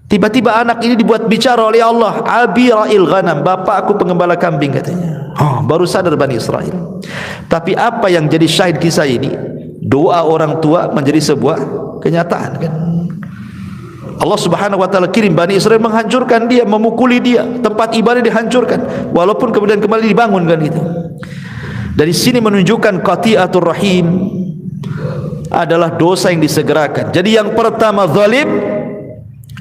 Tiba-tiba anak ini dibuat bicara oleh Allah, abi ra'il ghanam, bapak aku penggembala kambing katanya. Baru sadar Bani Israel. Tapi apa yang jadi syahid kisah ini? Doa orang tua menjadi sebuah kenyataan kan. Allah Subhanahu wa taala kirim Bani Israel menghancurkan dia, memukuli dia, tempat ibadah dihancurkan, walaupun kemudian kembali dibangun kan gitu. Dari sini menunjukkan qati'atur rahim adalah dosa yang disegerakan. Jadi yang pertama zalim,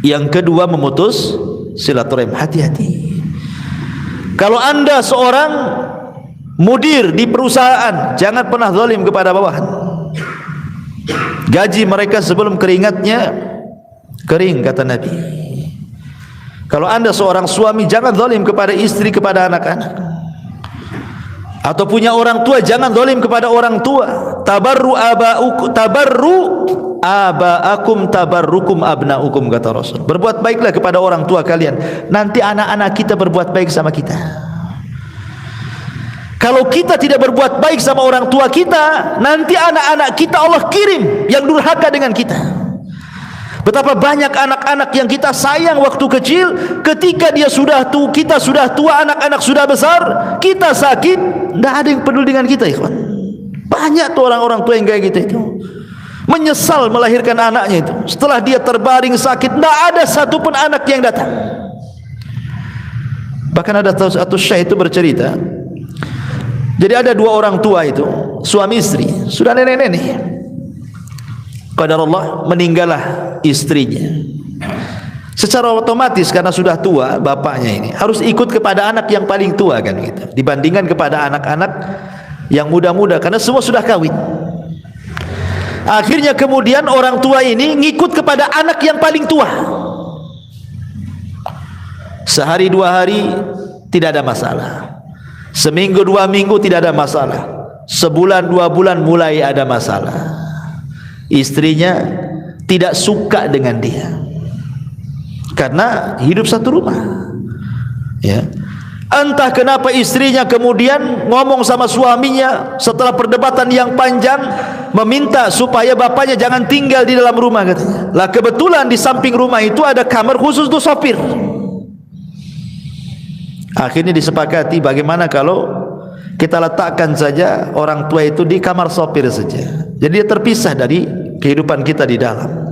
yang kedua memutus silaturahim. Hati-hati. Kalau anda seorang mudir di perusahaan, jangan pernah zalim kepada bawahan. Gaji mereka sebelum keringatnya kering, kata Nabi. Kalau anda seorang suami, jangan zalim kepada istri, kepada anak-anak. Atau punya orang tua, jangan zalim kepada orang tua. Tabarru aba'akum tabarrukum abna'ukum, kata Rasul. Berbuat baiklah kepada orang tua kalian, nanti anak-anak kita berbuat baik sama kita. Kalau kita tidak berbuat baik sama orang tua kita, nanti anak-anak kita Allah kirim yang durhaka dengan kita. Betapa banyak anak-anak yang kita sayang waktu kecil, ketika dia sudah tua, kita sudah tua, anak-anak sudah besar, kita sakit, tidak ada yang peduli dengan kita, ikhwan. Banyak tuh orang-orang tua yang kayak gitu itu. Menyesal melahirkan anaknya itu. Setelah dia terbaring sakit, tidak ada satupun anak yang datang. Bahkan ada satu syekh itu bercerita. Jadi ada dua orang tua itu, suami istri, sudah nenek-nenek. Qadar Allah, meninggallah istrinya. Secara otomatis karena sudah tua bapaknya ini harus ikut kepada anak yang paling tua kan gitu, dibandingkan kepada anak-anak yang muda-muda, karena semua sudah kawin. Akhirnya kemudian orang tua ini ngikut kepada anak yang paling tua. Sehari dua hari tidak ada masalah, seminggu dua minggu tidak ada masalah, sebulan dua bulan mulai ada masalah. Istrinya tidak suka dengan dia karena hidup satu rumah, ya. Entah kenapa istrinya kemudian ngomong sama suaminya setelah perdebatan yang panjang, meminta supaya bapaknya jangan tinggal di dalam rumah katanya. Lah kebetulan di samping rumah itu ada kamar khusus untuk sopir. Akhirnya disepakati, bagaimana kalau kita letakkan saja orang tua itu di kamar sopir saja. Jadi dia terpisah dari kehidupan kita di dalam.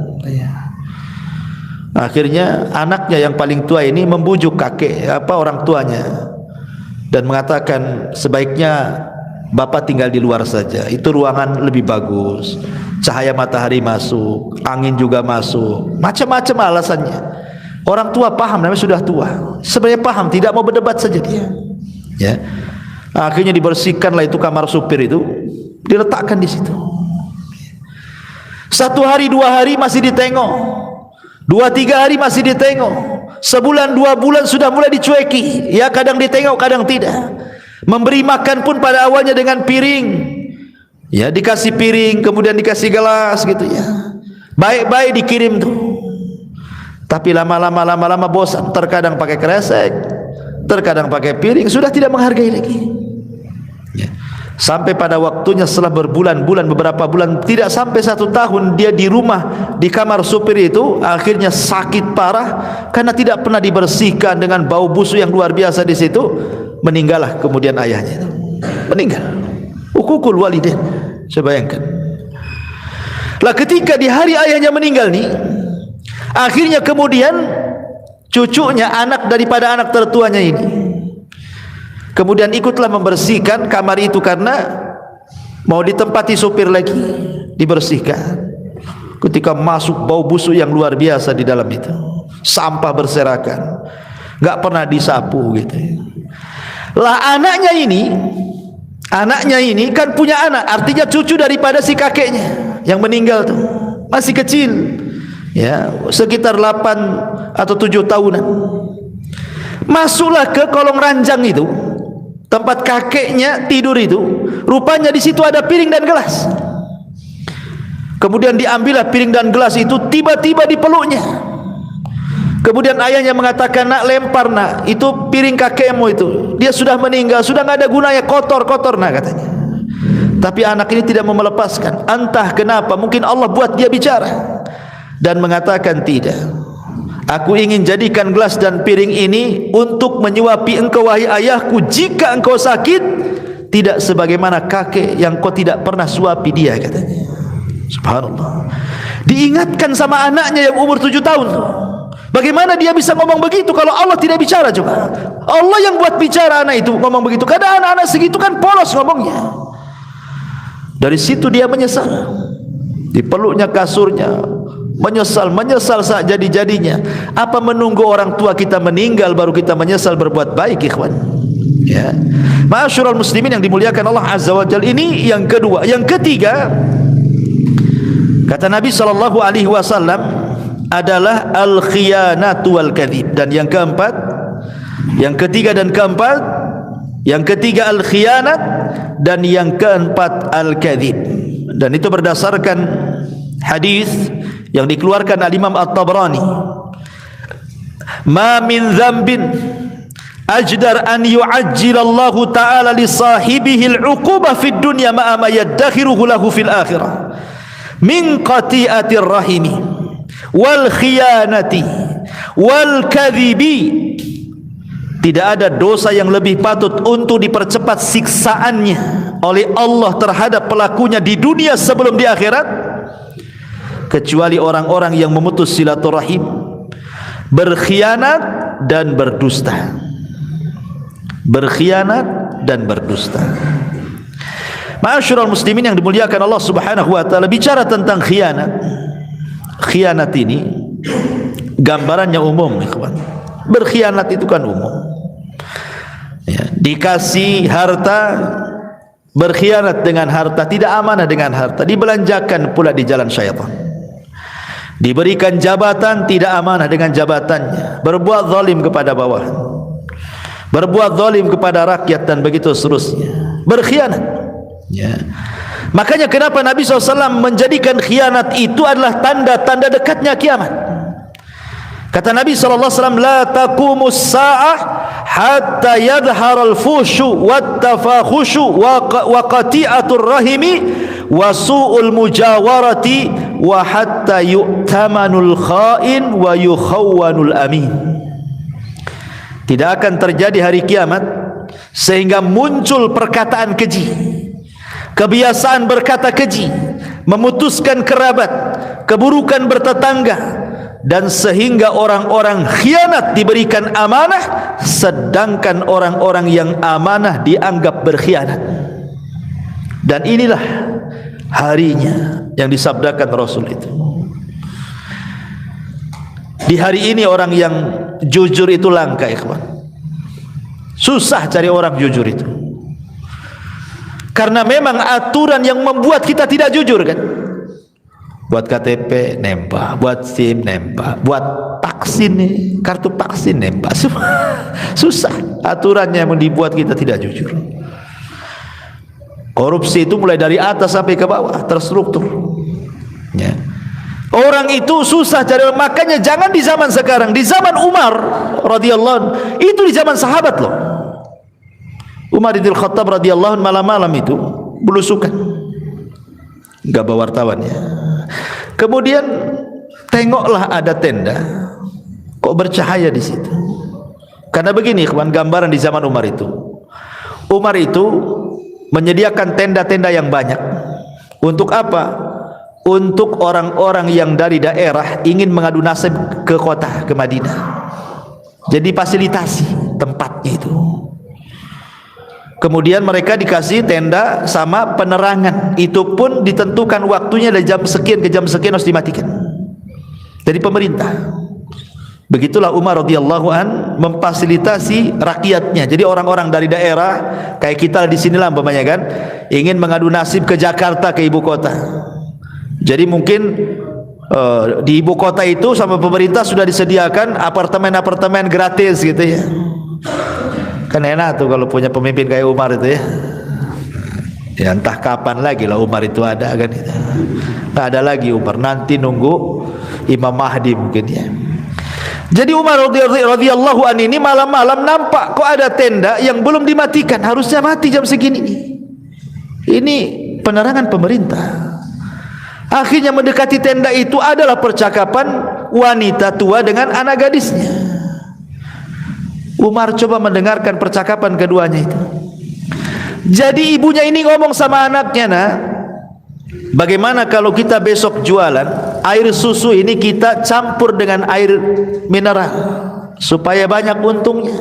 Akhirnya anaknya yang paling tua ini membujuk orang tuanya dan mengatakan sebaiknya bapak tinggal di luar saja. Itu ruangan lebih bagus, cahaya matahari masuk, angin juga masuk, macam-macam alasannya. Orang tua paham, namanya sudah tua. Sebenarnya paham, tidak mau berdebat saja dia. Ya. Akhirnya dibersihkanlah itu kamar supir itu, diletakkan di situ. Satu hari dua hari masih ditengok, dua tiga hari masih ditengok, sebulan dua bulan sudah mulai dicueki. Ya kadang ditengok kadang tidak. Memberi makan pun pada awalnya dengan piring, ya dikasih piring kemudian dikasih gelas gitu ya. Baik-baik dikirim tuh. Tapi lama-lama bosan. Terkadang pakai kresek, terkadang pakai piring, sudah tidak menghargai lagi. Ya. Sampai pada waktunya setelah berbulan-bulan, beberapa bulan, tidak sampai 1 tahun dia di rumah, di kamar supir itu, akhirnya sakit parah karena tidak pernah dibersihkan dengan bau busuk yang luar biasa di situ. Meninggallah kemudian ayahnya itu. Meninggal. Uququl walidain. Saya bayangkan. Lah ketika di hari ayahnya meninggal nih, akhirnya kemudian cucunya, anak daripada anak tertuanya ini, kemudian ikutlah membersihkan kamar itu karena mau ditempati supir lagi, dibersihkan. Ketika masuk, bau busuk yang luar biasa di dalam itu, sampah berserakan, nggak pernah disapu gitu. Lah anaknya ini kan punya anak, artinya cucu daripada si kakeknya yang meninggal tuh, masih kecil ya, sekitar 8 atau 7 tahunan. Masuklah ke kolong ranjang itu, tempat kakeknya tidur itu. Rupanya di situ ada piring dan gelas. Kemudian diambillah piring dan gelas itu, tiba-tiba dipeluknya. Kemudian ayahnya mengatakan, nak, lempar nak, itu piring kakekmu itu, dia sudah meninggal, sudah nggak ada gunanya, kotor nak, katanya. Tapi anak ini tidak mau melepaskan. Entah kenapa, mungkin Allah buat dia bicara dan mengatakan, tidak, aku ingin jadikan gelas dan piring ini untuk menyuapi engkau wahai ayahku jika engkau sakit, tidak sebagaimana kakek yang kau tidak pernah suapi dia, katanya. Subhanallah. Diingatkan sama anaknya yang umur 7 tahun. Bagaimana dia bisa ngomong begitu kalau Allah tidak bicara? Coba, Allah yang buat bicara anak itu ngomong begitu. Kadang anak-anak segitu kan polos ngomongnya. Dari situ dia menyesal, dipeluknya kasurnya, menyesal saat jadi-jadinya. Apa menunggu orang tua kita meninggal baru kita menyesal berbuat baik, ikhwan? Ya, ma'asyiral muslimin yang dimuliakan Allah Azza wa Jalla. Ini yang kedua. Yang ketiga, kata Nabi sallallahu alaihi wasallam, adalah al-khiyanatu wal kadhib. Dan yang keempat, yang ketiga dan keempat, yang ketiga al-khiyanat dan yang keempat al-kadhib. Dan itu berdasarkan hadis yang dikeluarkan al-Imam At-Tabrani. Ma min dzambin ajdar an yu'ajjilallahu ta'ala li sahibihi al-'uqubah fid dunya ma'a ma yaddakhiruhu lahu fil akhirah min qati'atir rahimi wal khiyanati wal kadhibi. Tidak ada dosa yang lebih patut untuk dipercepat siksaannya oleh Allah terhadap pelakunya di dunia sebelum di akhirat, kecuali orang-orang yang memutus silaturahim, berkhianat dan berdusta. Berkhianat dan berdusta. Ma'asyiral muslimin yang dimuliakan Allah Subhanahu wa taala, bicara tentang khianat. Khianat ini gambarannya umum, ikhwan. Berkhianat itu kan umum. Ya, dikasih harta, berkhianat dengan harta, tidak amanah dengan harta, dibelanjakan pula di jalan syaitan. Diberikan jabatan, tidak amanah dengan jabatannya, berbuat zalim kepada bawahan, berbuat zalim kepada rakyat, dan begitu seterusnya. Berkhianat. Ya. Makanya kenapa Nabi SAW menjadikan khianat itu adalah tanda-tanda dekatnya kiamat. Kata Nabi SAW, la taqumus sa'ah hatta yadhhar al-fushu wat-tafakhushu wa qati'atur rahimi wa su'ul mujawarati wa hatta yu'tamanul kha'in wa yukhawwanul amin. Tidak akan terjadi hari kiamat sehingga muncul perkataan keji, kebiasaan berkata keji, memutuskan kerabat, keburukan bertetangga, dan sehingga orang-orang khianat diberikan amanah, sedangkan orang-orang yang amanah dianggap berkhianat. Dan inilah harinya yang disabdakan Rasul itu. Di hari ini orang yang jujur itu langka, ikhwan. Susah cari orang jujur itu, karena memang aturan yang membuat kita tidak jujur kan. Buat KTP nembak, buat SIM nembak, buat vaksin nih, kartu vaksin nembak. Susah aturannya yang dibuat kita tidak jujur. Korupsi itu mulai dari atas sampai ke bawah, terstruktur. Ya. Orang itu susah cari, makanya jangan di zaman sekarang, di zaman Umar radhiyallahu anhu, itu di zaman sahabat loh. Umar bin Khattab radhiyallahu anhu malam-malam itu belusukan, enggak bawa wartawannya. Kemudian tengoklah ada tenda, kok bercahaya di situ. Karena begini, ikhwan, gambaran di zaman Umar itu. Umar itu menyediakan tenda-tenda yang banyak. Untuk apa? Untuk orang-orang yang dari daerah ingin mengadu nasib ke kota, ke Madinah. Jadi fasilitasi tempatnya itu. Kemudian mereka dikasih tenda sama penerangan. Itu pun ditentukan waktunya dari jam sekian ke jam sekian harus dimatikan. Dari pemerintah. Begitulah Umar radhiyallahu an memfasilitasi rakyatnya. Jadi orang-orang dari daerah kayak kita di sinilah umpamanya kan, ingin mengadu nasib ke Jakarta, ke ibu kota. Jadi mungkin di ibu kota itu sama pemerintah sudah disediakan apartemen-apartemen gratis gitu ya. Kan enak tuh kalau punya pemimpin kayak Umar itu ya. Ya entah kapan lagi lah Umar itu ada kan itu. Nggak ada lagi Umar, nanti nunggu Imam Mahdi mungkin ya. Jadi Umar radhiyallahu an ini malam-malam nampak kok ada tenda yang belum dimatikan, harusnya mati jam segini. Ini penerangan pemerintah. Akhirnya mendekati tenda itu adalah percakapan wanita tua dengan anak gadisnya. Umar coba mendengarkan percakapan keduanya itu. Jadi ibunya ini ngomong sama anaknya, "Nak, bagaimana kalau kita besok jualan air susu ini kita campur dengan air mineral supaya banyak untungnya?"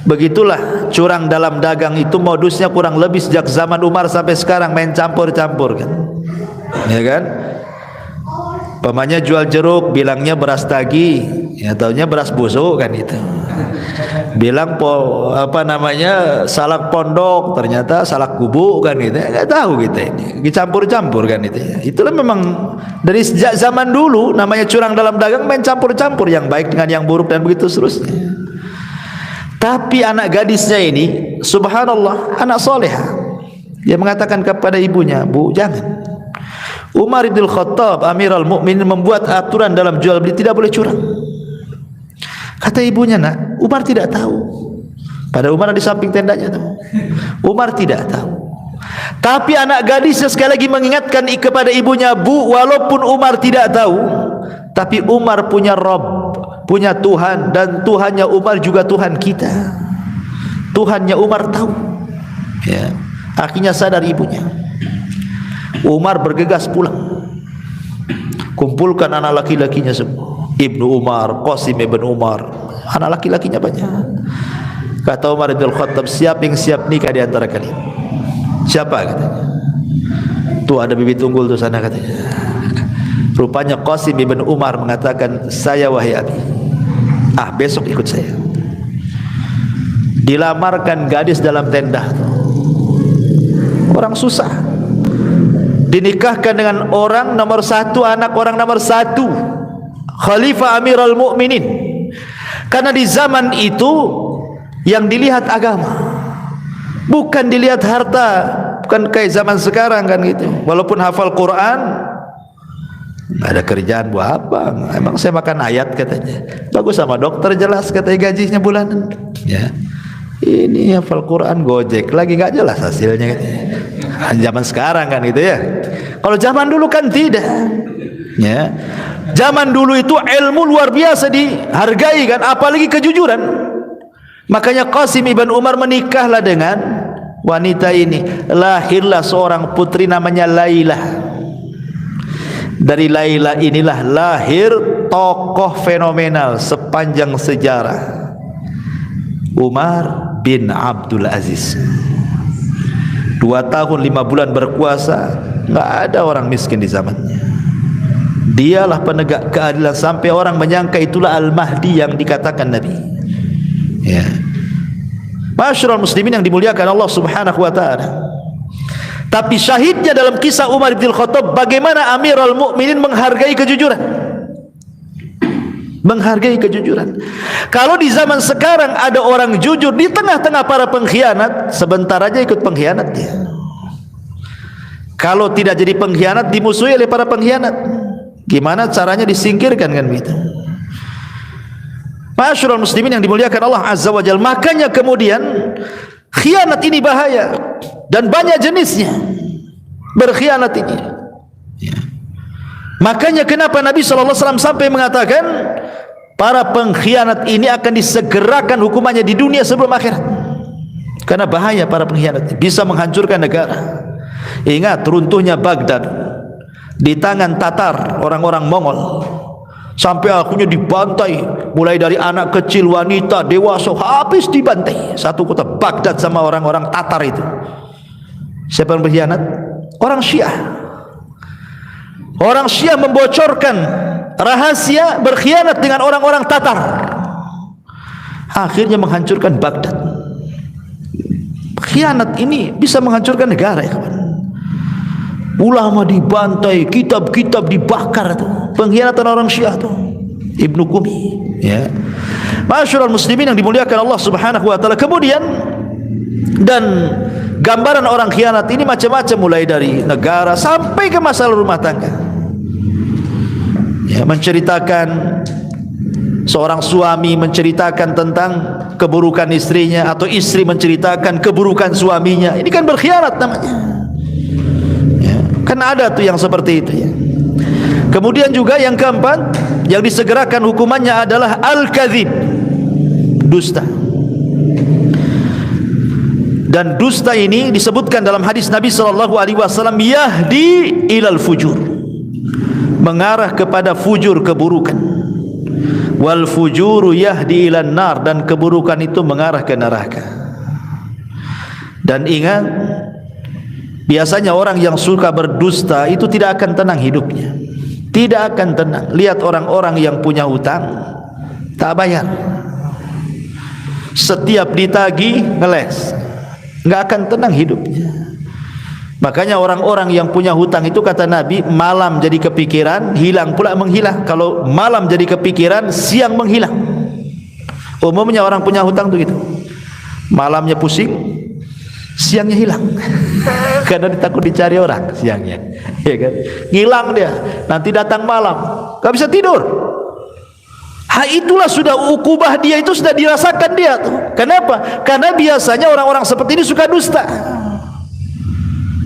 Begitulah curang dalam dagang itu modusnya kurang lebih sejak zaman Umar sampai sekarang, main campur-campur kan. Ya kan? Pemanya jual jeruk bilangnya beras tagi, ya taunya beras busuk kan itu. Bilang salak pondok, ternyata salak kubu kan itu. Enggak tahu kita ini. Dicampur-campur kan itu. Itulah memang dari sejak zaman dulu namanya curang dalam dagang, main campur-campur yang baik dengan yang buruk dan begitu seterusnya. Tapi anak gadisnya ini subhanallah anak soleha. Dia mengatakan kepada ibunya, "Bu, jangan. Umar bin Khattab Amirul Mukminin membuat aturan dalam jual beli tidak boleh curang." Kata ibunya, "Nak, Umar tidak tahu." Pada Umar di samping tendanya tuh. Umar tidak tahu. Tapi anak gadisnya sekali lagi mengingatkan kepada ibunya, "Bu, walaupun Umar tidak tahu, tapi Umar punya Rabb, punya Tuhan, dan Tuhannya Umar juga Tuhan kita. Tuhannya Umar tahu." Ya. Akhirnya sadar ibunya. Umar bergegas pulang. Kumpulkan anak laki-lakinya semua. Ibnu Umar, Qasim ibn Umar, anak laki-lakinya banyak. Kata Umar bin Khattab, "Siapa yang siap nikah di antara kalian?" "Siapa?" katanya. "Tuh ada bibit unggul tuh sana," katanya. Rupanya Qasim ibn Umar mengatakan, "Saya wahai abi. Besok ikut saya." Dilamarkan gadis dalam tenda. Orang susah. Dinikahkan dengan orang nomor satu, anak orang nomor satu, Khalifah Amirul Mukminin. Karena di zaman itu yang dilihat agama, bukan dilihat harta. Bukan kayak zaman sekarang kan gitu. Walaupun hafal Quran, nggak ada kerjaan buat apa? Emang saya makan ayat katanya. Bagus sama dokter jelas katanya gajinya bulanan. Ya, ini hafal Quran gojek lagi nggak jelas hasilnya katanya. Zaman sekarang kan gitu ya. Kalau zaman dulu kan tidak. Ya, zaman dulu itu ilmu luar biasa dihargai kan, apalagi kejujuran. Makanya Qasim ibn Umar menikahlah dengan wanita ini. Lahirlah seorang putri namanya Lailah. Dari Lailah inilah lahir tokoh fenomenal sepanjang sejarah, Umar bin Abdul Aziz. 2 tahun 5 bulan berkuasa, nggak ada orang miskin di zamannya. Dialah penegak keadilan sampai orang menyangka itulah Al-Mahdi yang dikatakan Nabi. Ya. Masyarul muslimin yang dimuliakan Allah Subhanahu wa taala. Tapi syahidnya dalam kisah Umar bin Khattab bagaimana Amirul Mukminin menghargai kejujuran. Menghargai kejujuran. Kalau di zaman sekarang ada orang jujur di tengah-tengah para pengkhianat, sebentar aja ikut pengkhianat dia. Kalau tidak jadi pengkhianat, dimusuhi oleh para pengkhianat. Gimana caranya disingkirkan kan begitu? Masyarul muslimin yang dimuliakan Allah Azza wa Jalla. Makanya kemudian khianat ini bahaya dan banyak jenisnya. Berkhianat ini. Ya. Makanya kenapa Nabi SAW sampai mengatakan para pengkhianat ini akan disegerakan hukumannya di dunia sebelum akhirat. Karena bahaya para pengkhianat, bisa menghancurkan negara. Ingat runtuhnya Baghdad di tangan Tatar, orang-orang Mongol, sampai akhirnya dibantai, mulai dari anak kecil, wanita, dewasa, habis dibantai satu kota Baghdad sama orang-orang Tatar itu. Siapa yang berkhianat? Orang Syiah. Orang Syiah membocorkan rahasia, berkhianat dengan orang-orang Tatar, akhirnya menghancurkan Baghdad. Khianat ini bisa menghancurkan negara, ya kawan. Ulama dibantai, kitab-kitab dibakar itu. Pengkhianatan orang Syiah itu. Ibnu Qumi, ya. Masyaallah muslimin yang dimuliakan Allah Subhanahu wa taala. Kemudian dan gambaran orang khianat ini macam-macam, mulai dari negara sampai ke masalah rumah tangga. Ya, menceritakan seorang suami menceritakan tentang keburukan istrinya, atau istri menceritakan keburukan suaminya. Ini kan berkhianat namanya. Ya, kan ada tuh yang seperti itu, ya. Kemudian juga yang keempat, yang disegerakan hukumannya adalah al-kadzib, dusta. Dan dusta ini disebutkan dalam hadis Nabi sallallahu alaihi wasallam, yahdi ilal fujur, mengarah kepada fujur, keburukan. Wal fujuru yahdi ilan nar, dan keburukan itu mengarah ke neraka. Dan ingat, biasanya orang yang suka berdusta itu tidak akan tenang hidupnya, tidak akan tenang. Lihat orang-orang yang punya hutang tak bayar, setiap ditagih ngeles, nggak akan tenang hidupnya. Makanya orang-orang yang punya hutang itu, kata Nabi, malam jadi kepikiran, hilang pula menghilang. Kalau malam jadi kepikiran, siang menghilang. Umumnya orang punya hutang itu gitu, malamnya pusing, siangnya hilang. Karena takut dicari orang siangnya, ya kan? Hilang dia, nanti datang malam, gak bisa tidur. Itulah sudah ukubah dia, itu sudah dirasakan dia tuh. Kenapa? Karena biasanya orang-orang seperti ini suka dusta.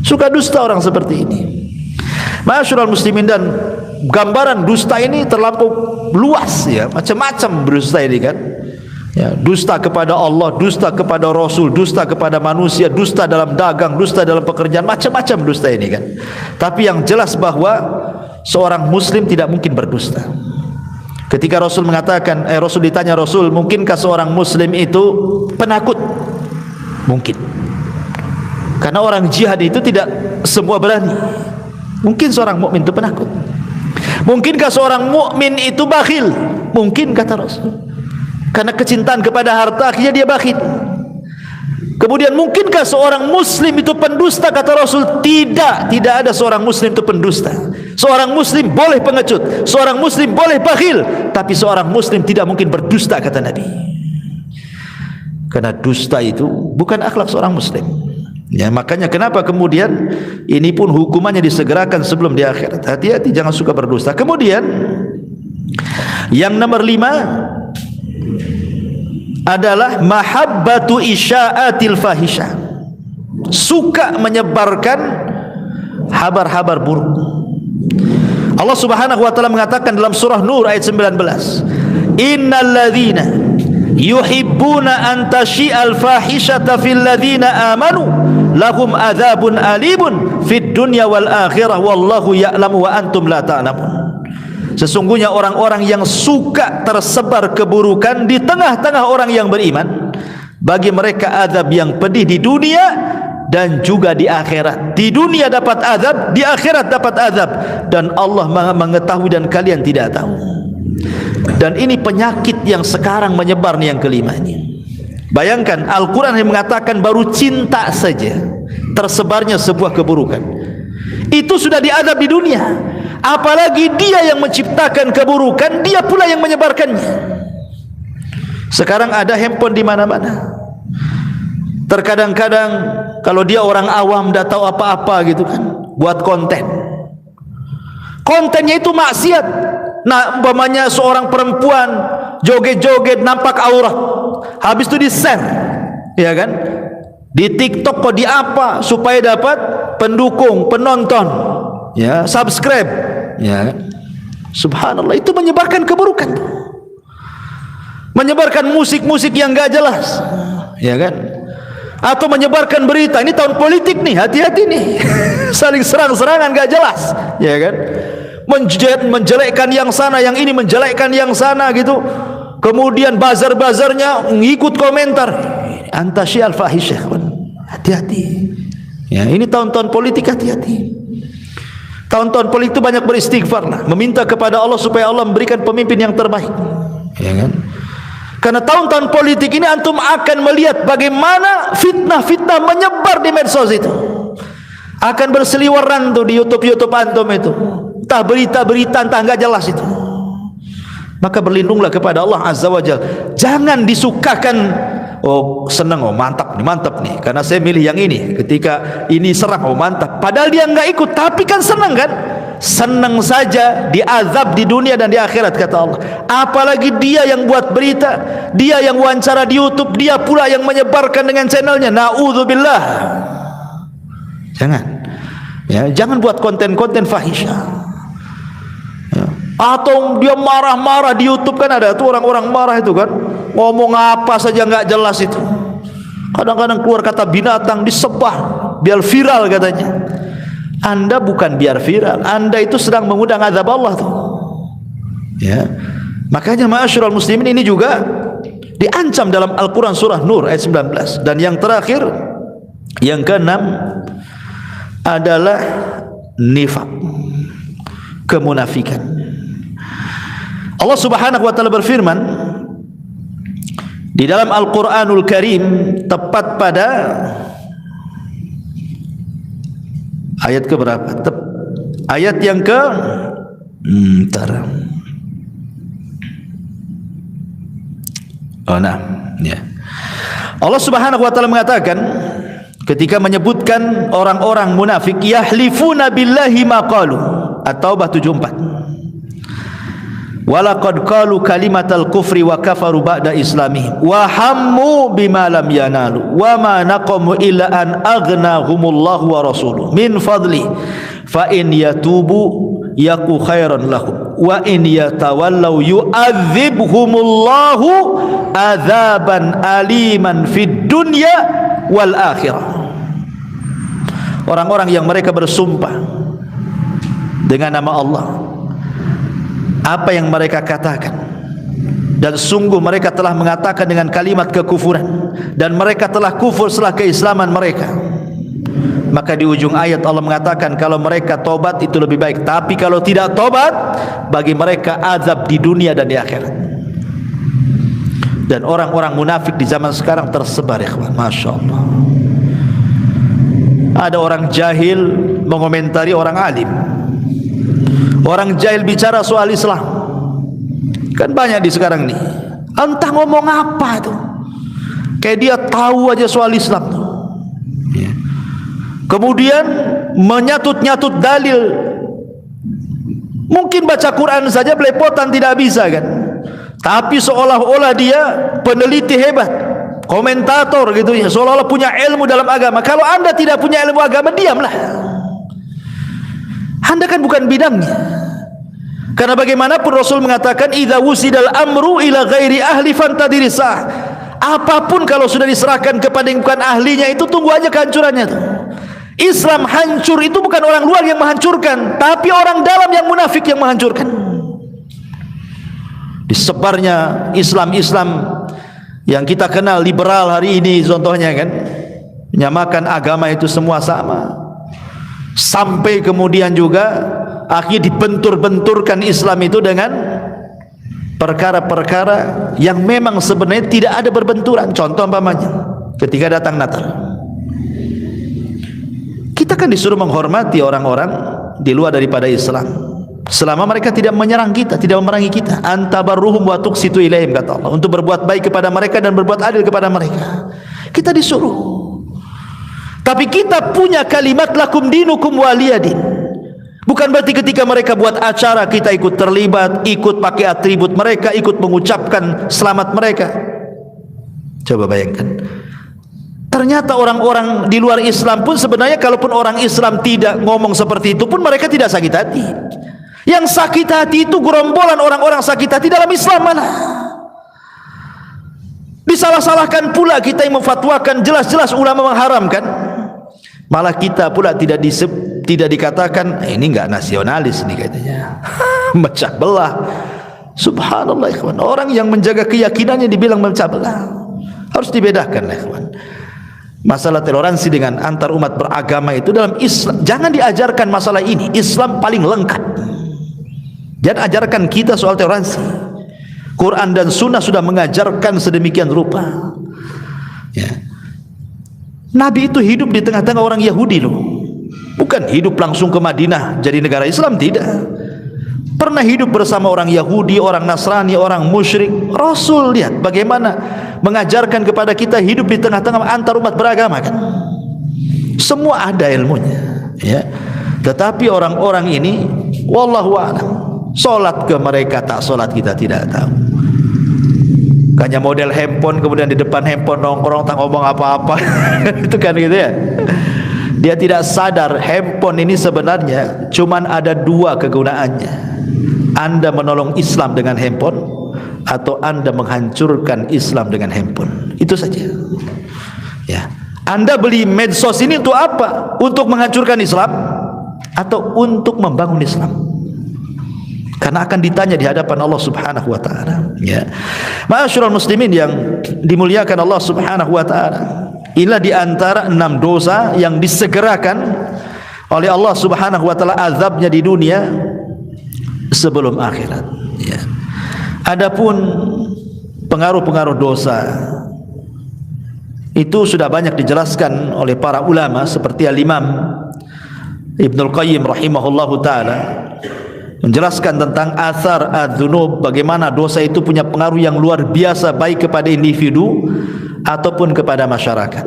Suka dusta orang seperti ini. Masyaallah muslimin, dan gambaran dusta ini terlampau luas, ya. Macam-macam dusta ini kan. Ya, dusta kepada Allah, dusta kepada Rasul, dusta kepada manusia, dusta dalam dagang, dusta dalam pekerjaan, macam-macam dusta ini kan. Tapi yang jelas bahwa seorang muslim tidak mungkin berdusta. Ketika Rasul mengatakan, Rasul ditanya, Rasul, mungkinkah seorang muslim itu penakut? Mungkin. Karena orang jihad itu tidak semua berani. Mungkin seorang mukmin itu penakut. Mungkinkah seorang mukmin itu bakhil? Mungkin, kata Rasul. Karena kecintaan kepada harta, akhirnya dia bakhil. Kemudian mungkinkah seorang muslim itu pendusta? Kata Rasul, tidak. Tidak ada seorang muslim itu pendusta. Seorang muslim boleh pengecut, seorang muslim boleh bakhil, tapi seorang muslim tidak mungkin berdusta, kata Nabi. Karena dusta itu bukan akhlak seorang muslim. Ya, makanya kenapa kemudian ini pun hukumannya disegerakan sebelum di akhirat. Hati-hati, jangan suka berdusta. Kemudian yang nomor 5 adalah mahabbatu isya'atil fahisha, suka menyebarkan habar-habar buruk. Allah Subhanahu wa taala mengatakan dalam surah Nur ayat 19, innalladzina yuhibbuna an tasyi'al fahishata fil ladzina amanu lahum adzabun alimun fid dunya wal akhirah wallahu ya'lamu wa antum la ta'lamun. Sesungguhnya orang-orang yang suka tersebar keburukan di tengah-tengah orang yang beriman, bagi mereka azab yang pedih di dunia dan juga di akhirat. Di dunia dapat azab, di akhirat dapat azab, dan Allah Maha mengetahui dan kalian tidak tahu. Dan ini penyakit yang sekarang menyebar nih, yang kelima ini. Bayangkan, Al-Quran yang mengatakan baru cinta saja tersebarnya sebuah keburukan, itu sudah diazab di dunia. Apalagi dia yang menciptakan keburukan, dia pula yang menyebarkannya. Sekarang ada handphone di mana-mana. Terkadang-kadang kalau dia orang awam, tidak tahu apa-apa gitu kan, buat konten. Kontennya itu maksiat. Nah, umpamanya seorang perempuan joget-joget nampak aurat, habis itu di-share, ya kan? Di TikTok kok di apa, supaya dapat pendukung, penonton, ya, subscribe, ya. Subhanallah, itu menyebarkan keburukan, menyebarkan musik-musik yang enggak jelas, ya kan? atau menyebarkan berita. Ini tahun politik nih, hati-hati nih. Saling serang-serangan gak jelas, ya kan? Menjelekkan yang sana, yang ini menjelekkan yang sana gitu. Kemudian bazar-bazarnya ngikut komentar. Antasyial fahisyah. Hati-hati. Ya, ini tahun-tahun politik, hati-hati. Tahun-tahun politik itu banyak beristighfar lah, meminta kepada Allah supaya Allah memberikan pemimpin yang terbaik. Ya kan? Karena tahun-tahun politik ini antum akan melihat bagaimana fitnah-fitnah menyebar di medsos itu. Akan berseliweran tuh di YouTube antum itu. Entah berita-berita entah enggak jelas itu. Maka berlindunglah kepada Allah Azza wa Jalla. Jangan disukakan, oh senang, oh mantap nih karena saya milih yang ini. Ketika ini serang, oh mantap. Padahal dia enggak ikut, tapi kan senang kan? Senang saja diazab di dunia dan di akhirat, kata Allah. Apalagi dia yang buat berita, dia yang wawancara di YouTube, dia pula yang menyebarkan dengan channelnya. Na'udzubillah. Jangan, ya, jangan buat konten-konten fahisyah. Ya. Atau dia marah-marah di YouTube, kan ada tuh orang-orang marah itu kan, ngomong apa saja nggak jelas itu. Kadang-kadang keluar kata binatang disebah biar viral katanya. Anda bukan biar viral, Anda itu sedang mengundang azab Allah tuh. Ya. Makanya ma'asyiral muslimin, ini juga diancam dalam Al-Qur'an surah Nur ayat 19. Dan yang terakhir, yang keenam adalah nifaq, kemunafikan. Allah Subhanahu wa taala berfirman di dalam Al-Qur'anul Karim, tepat pada ayat ke berapa? Ayat yang ke ya. Allah Subhanahu wa taala mengatakan ketika menyebutkan orang-orang munafik, yahlifuna billahi ma qalu. At-Taubah 74. Walaqad qalu kalimatal kufri wa kafaru ba'da islamihim wa hammu bima lam yanalu wa ma naqamu illa an aghnahumullahu wa rasuluhu min fadli fa in yatubu yaku khairan lahum wa in yatawallaw yu'adzibhumullahu adzaban aliman fid dunya wal akhirah. Orang-orang yang mereka bersumpah dengan nama Allah, apa yang mereka katakan, dan sungguh mereka telah mengatakan dengan kalimat kekufuran, dan mereka telah kufur setelah keislaman mereka. Maka di ujung ayat Allah mengatakan kalau mereka tobat itu lebih baik, tapi kalau tidak tobat bagi mereka azab di dunia dan di akhirat. Dan orang-orang munafik di zaman sekarang tersebar, ikhwan, masya Allah. Ada orang jahil mengomentari orang alim. Orang jahil bicara soal Islam, kan banyak di sekarang nih. Entah ngomong apa tuh, kayak dia tahu aja soal Islam tuh. Ya. Kemudian menyatut-nyatut dalil. Mungkin baca Quran saja belepotan tidak bisa kan, tapi seolah-olah dia peneliti hebat, komentator gitu ya, seolah-olah punya ilmu dalam agama. Kalau anda tidak punya ilmu agama, diamlah. Anda kan bukan bidangnya. Karena bagaimanapun Rasul mengatakan idza wusidal amru ila ghairi ahli fantadirisah. Apapun kalau sudah diserahkan kepada yang bukan ahlinya, itu tunggu aja kehancurannya tuh. Islam hancur itu bukan orang luar yang menghancurkan, tapi orang dalam yang munafik yang menghancurkan. Disebarnya Islam-Islam yang kita kenal liberal hari ini contohnya kan, menyamakan agama itu semua sama. Sampai kemudian juga akhirnya dibentur-benturkan Islam itu dengan perkara-perkara yang memang sebenarnya tidak ada berbenturan. Contoh umpamanya ketika datang Natal, kita kan disuruh menghormati orang-orang di luar daripada Islam selama mereka tidak menyerang kita, tidak memerangi kita. Antabarruhum wa tuqsitu ilaihim, kata Allah, untuk berbuat baik kepada mereka dan berbuat adil kepada mereka. Kita disuruh. Tapi kita punya kalimat lakum dinukum waliyadin. Bukan berarti ketika mereka buat acara kita ikut terlibat, ikut pakai atribut mereka, ikut mengucapkan selamat mereka. Coba bayangkan, ternyata orang-orang di luar Islam pun sebenarnya, kalaupun orang Islam tidak ngomong seperti itu pun, mereka tidak sakit hati. Yang sakit hati itu gerombolan orang-orang sakit hati dalam Islam mana? Disalah-salahkan pula kita yang memfatwakan jelas-jelas ulama mengharamkan. Malah kita pula tidak dikatakan ini enggak nasionalis nih katanya. Memecah belah. Subhanallah ikhwan. Orang yang menjaga keyakinannya dibilang memecah belah. Harus dibedakan ikhwan. Masalah toleransi dengan antar umat beragama itu dalam Islam jangan diajarkan masalah ini. Islam paling lengkap. Jangan ajarkan kita soal toleransi. Quran dan Sunnah sudah mengajarkan sedemikian rupa. Ya. Nabi itu hidup di tengah-tengah orang Yahudi loh. Bukan hidup langsung ke Madinah jadi negara Islam, tidak. Pernah hidup bersama orang Yahudi, orang Nasrani, orang musyrik. Rasul lihat bagaimana mengajarkan kepada kita hidup di tengah-tengah antar umat beragama kan. Semua ada ilmunya, ya. Tetapi orang-orang ini wallahu a'lam. Salat ke mereka tak salat kita tidak tahu. Hanya model handphone, kemudian di depan handphone nongkrong tak ngomong apa-apa. Itu kan gitu ya. Dia tidak sadar handphone ini sebenarnya cuman ada dua kegunaannya. Anda menolong Islam dengan handphone atau Anda menghancurkan Islam dengan handphone. Itu saja. Ya. Anda beli medsos ini untuk apa? Untuk menghancurkan Islam atau untuk membangun Islam? Karena akan ditanya di hadapan Allah Subhanahu wa taala, ya. Ma'asyiral muslimin yang dimuliakan Allah Subhanahu wa taala. Inilah di antara 6 dosa yang disegerakan oleh Allah Subhanahu wa taala azabnya di dunia sebelum akhirat, ya. Adapun pengaruh-pengaruh dosa itu sudah banyak dijelaskan oleh para ulama seperti Al-Imam Ibnul Qayyim rahimahullahu taala menjelaskan tentang athar adzunub, bagaimana dosa itu punya pengaruh yang luar biasa baik kepada individu ataupun kepada masyarakat.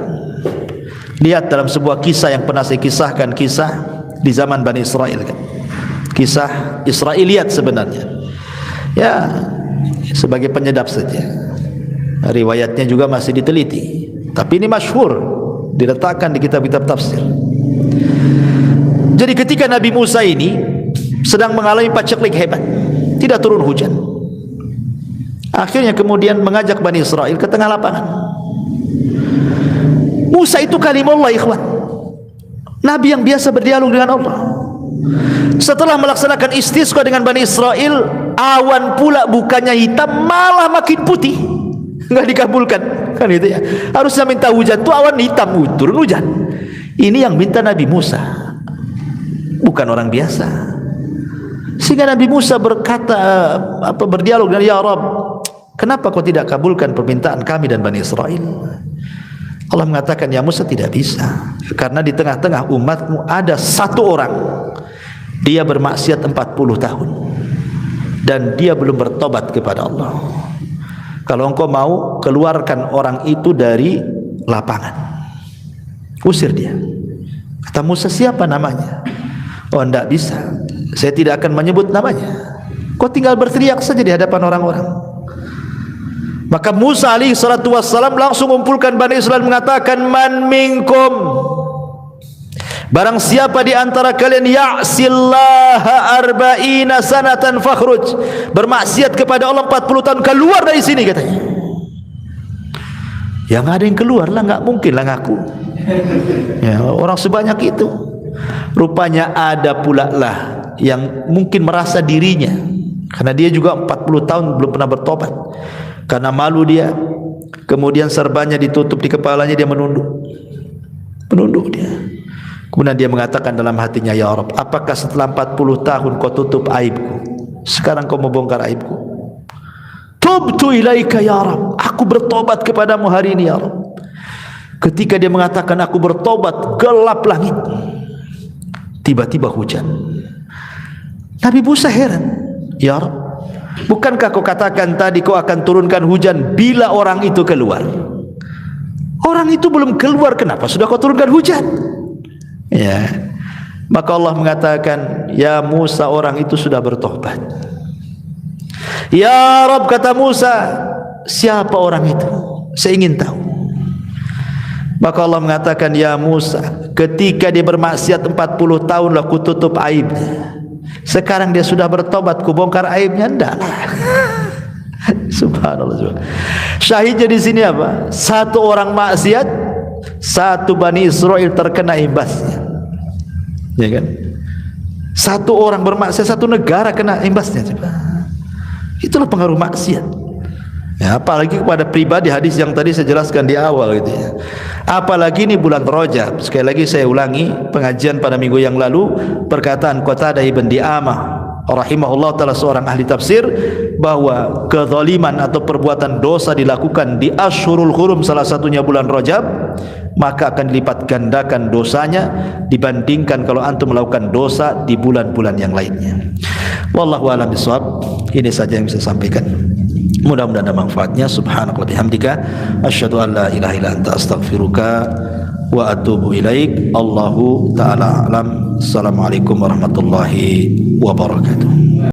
Lihat dalam sebuah kisah yang pernah saya kisahkan, kisah di zaman Bani Israel kan. Kisah Israiliyat sebenarnya. Ya, sebagai penyedap saja. Riwayatnya juga masih diteliti. Tapi ini masyhur, diletakkan di kitab-kitab tafsir. Jadi ketika Nabi Musa ini sedang mengalami paceklik hebat, tidak turun hujan. Akhirnya kemudian mengajak Bani Israel ke tengah lapangan. Musa itu kalimullah ikhwan, Nabi yang biasa berdialog dengan Allah. Setelah melaksanakan istisqa dengan Bani Israel, awan pula bukannya hitam malah makin putih. Enggak dikabulkan kan itu ya. Harusnya minta hujan tuh awan hitam, turun hujan. Ini yang minta Nabi Musa, bukan orang biasa. Sehingga Nabi Musa berkata berdialog dengan, ya Rabb, kenapa kau tidak kabulkan permintaan kami dan Bani Israel? Allah mengatakan, ya Musa, tidak bisa, karena di tengah-tengah umatmu ada satu orang, dia bermaksiat 40 tahun dan dia belum bertobat kepada Allah. Kalau engkau mau, keluarkan orang itu dari lapangan, usir dia. Kata Musa, siapa namanya? Oh, tidak bisa, saya tidak akan menyebut namanya. Kau tinggal berteriak saja di hadapan orang-orang. Maka Musa alaihi salatu wassalam langsung mengumpulkan Bani Israel, mengatakan, man minkum, barang siapa di antara kalian ya'sillaha arba'ina sanatan fakhruj, bermaksiat kepada Allah 40 tahun, keluar dari sini katanya. Ya nggak ada yang keluar lah, nggak mungkin lah ngaku. Ya, orang sebanyak itu. Rupanya ada pula lah yang mungkin merasa dirinya, karena dia juga 40 tahun belum pernah bertobat, karena malu dia, kemudian serbannya ditutup di kepalanya, dia menunduk dia. Kemudian dia mengatakan dalam hatinya, ya Rabb, apakah setelah 40 tahun kau tutup aibku, sekarang kau mau bongkar aibku? Tubtu ilaika ya Rabb, aku bertobat kepadamu hari ini ya Rabb. Ketika dia mengatakan aku bertobat, gelap langit, tiba-tiba hujan. Nabi Musa heran, ya Rabb, bukankah kau katakan tadi kau akan turunkan hujan bila orang itu keluar? Orang itu belum keluar, kenapa sudah kau turunkan hujan? Ya, maka Allah mengatakan, ya Musa, orang itu sudah bertobat. Ya Rabb, kata Musa, siapa orang itu? Saya ingin tahu. Maka Allah mengatakan, ya Musa, ketika dia bermaksiat 40 tahun lah ku tutup aibnya. Sekarang dia sudah bertobat, ku bongkar aibnya? Enggak lah. Subhanallah. Syahidnya di sini apa? Satu orang maksiat, satu Bani Israel terkena imbasnya. Ya kan? Satu orang bermaksiat, satu negara kena imbasnya. Itulah pengaruh maksiat. Ya, apalagi kepada pribadi, hadis yang tadi saya jelaskan di awal gitu ya. Apalagi ini bulan Rajab. Sekali lagi saya ulangi pengajian pada minggu yang lalu, perkataan Qatadah ibn Di'amah rahimahullah ta'ala, seorang ahli tafsir, bahwa kezaliman atau perbuatan dosa dilakukan di Ashhurul Hurum, salah satunya bulan Rajab, maka akan dilipat gandakan dosanya dibandingkan kalau antum melakukan dosa di bulan-bulan yang lainnya. Wallahu a'lam bishawab. Ini saja yang bisa saya sampaikan. Mudah-mudahan ada manfaatnya. Subhanallah bihamdika asyhadu an la ilaha illa anta astaghfiruka wa atubu ilaik. Allahu ta'ala alam. Assalamualaikum warahmatullahi wabarakatuh.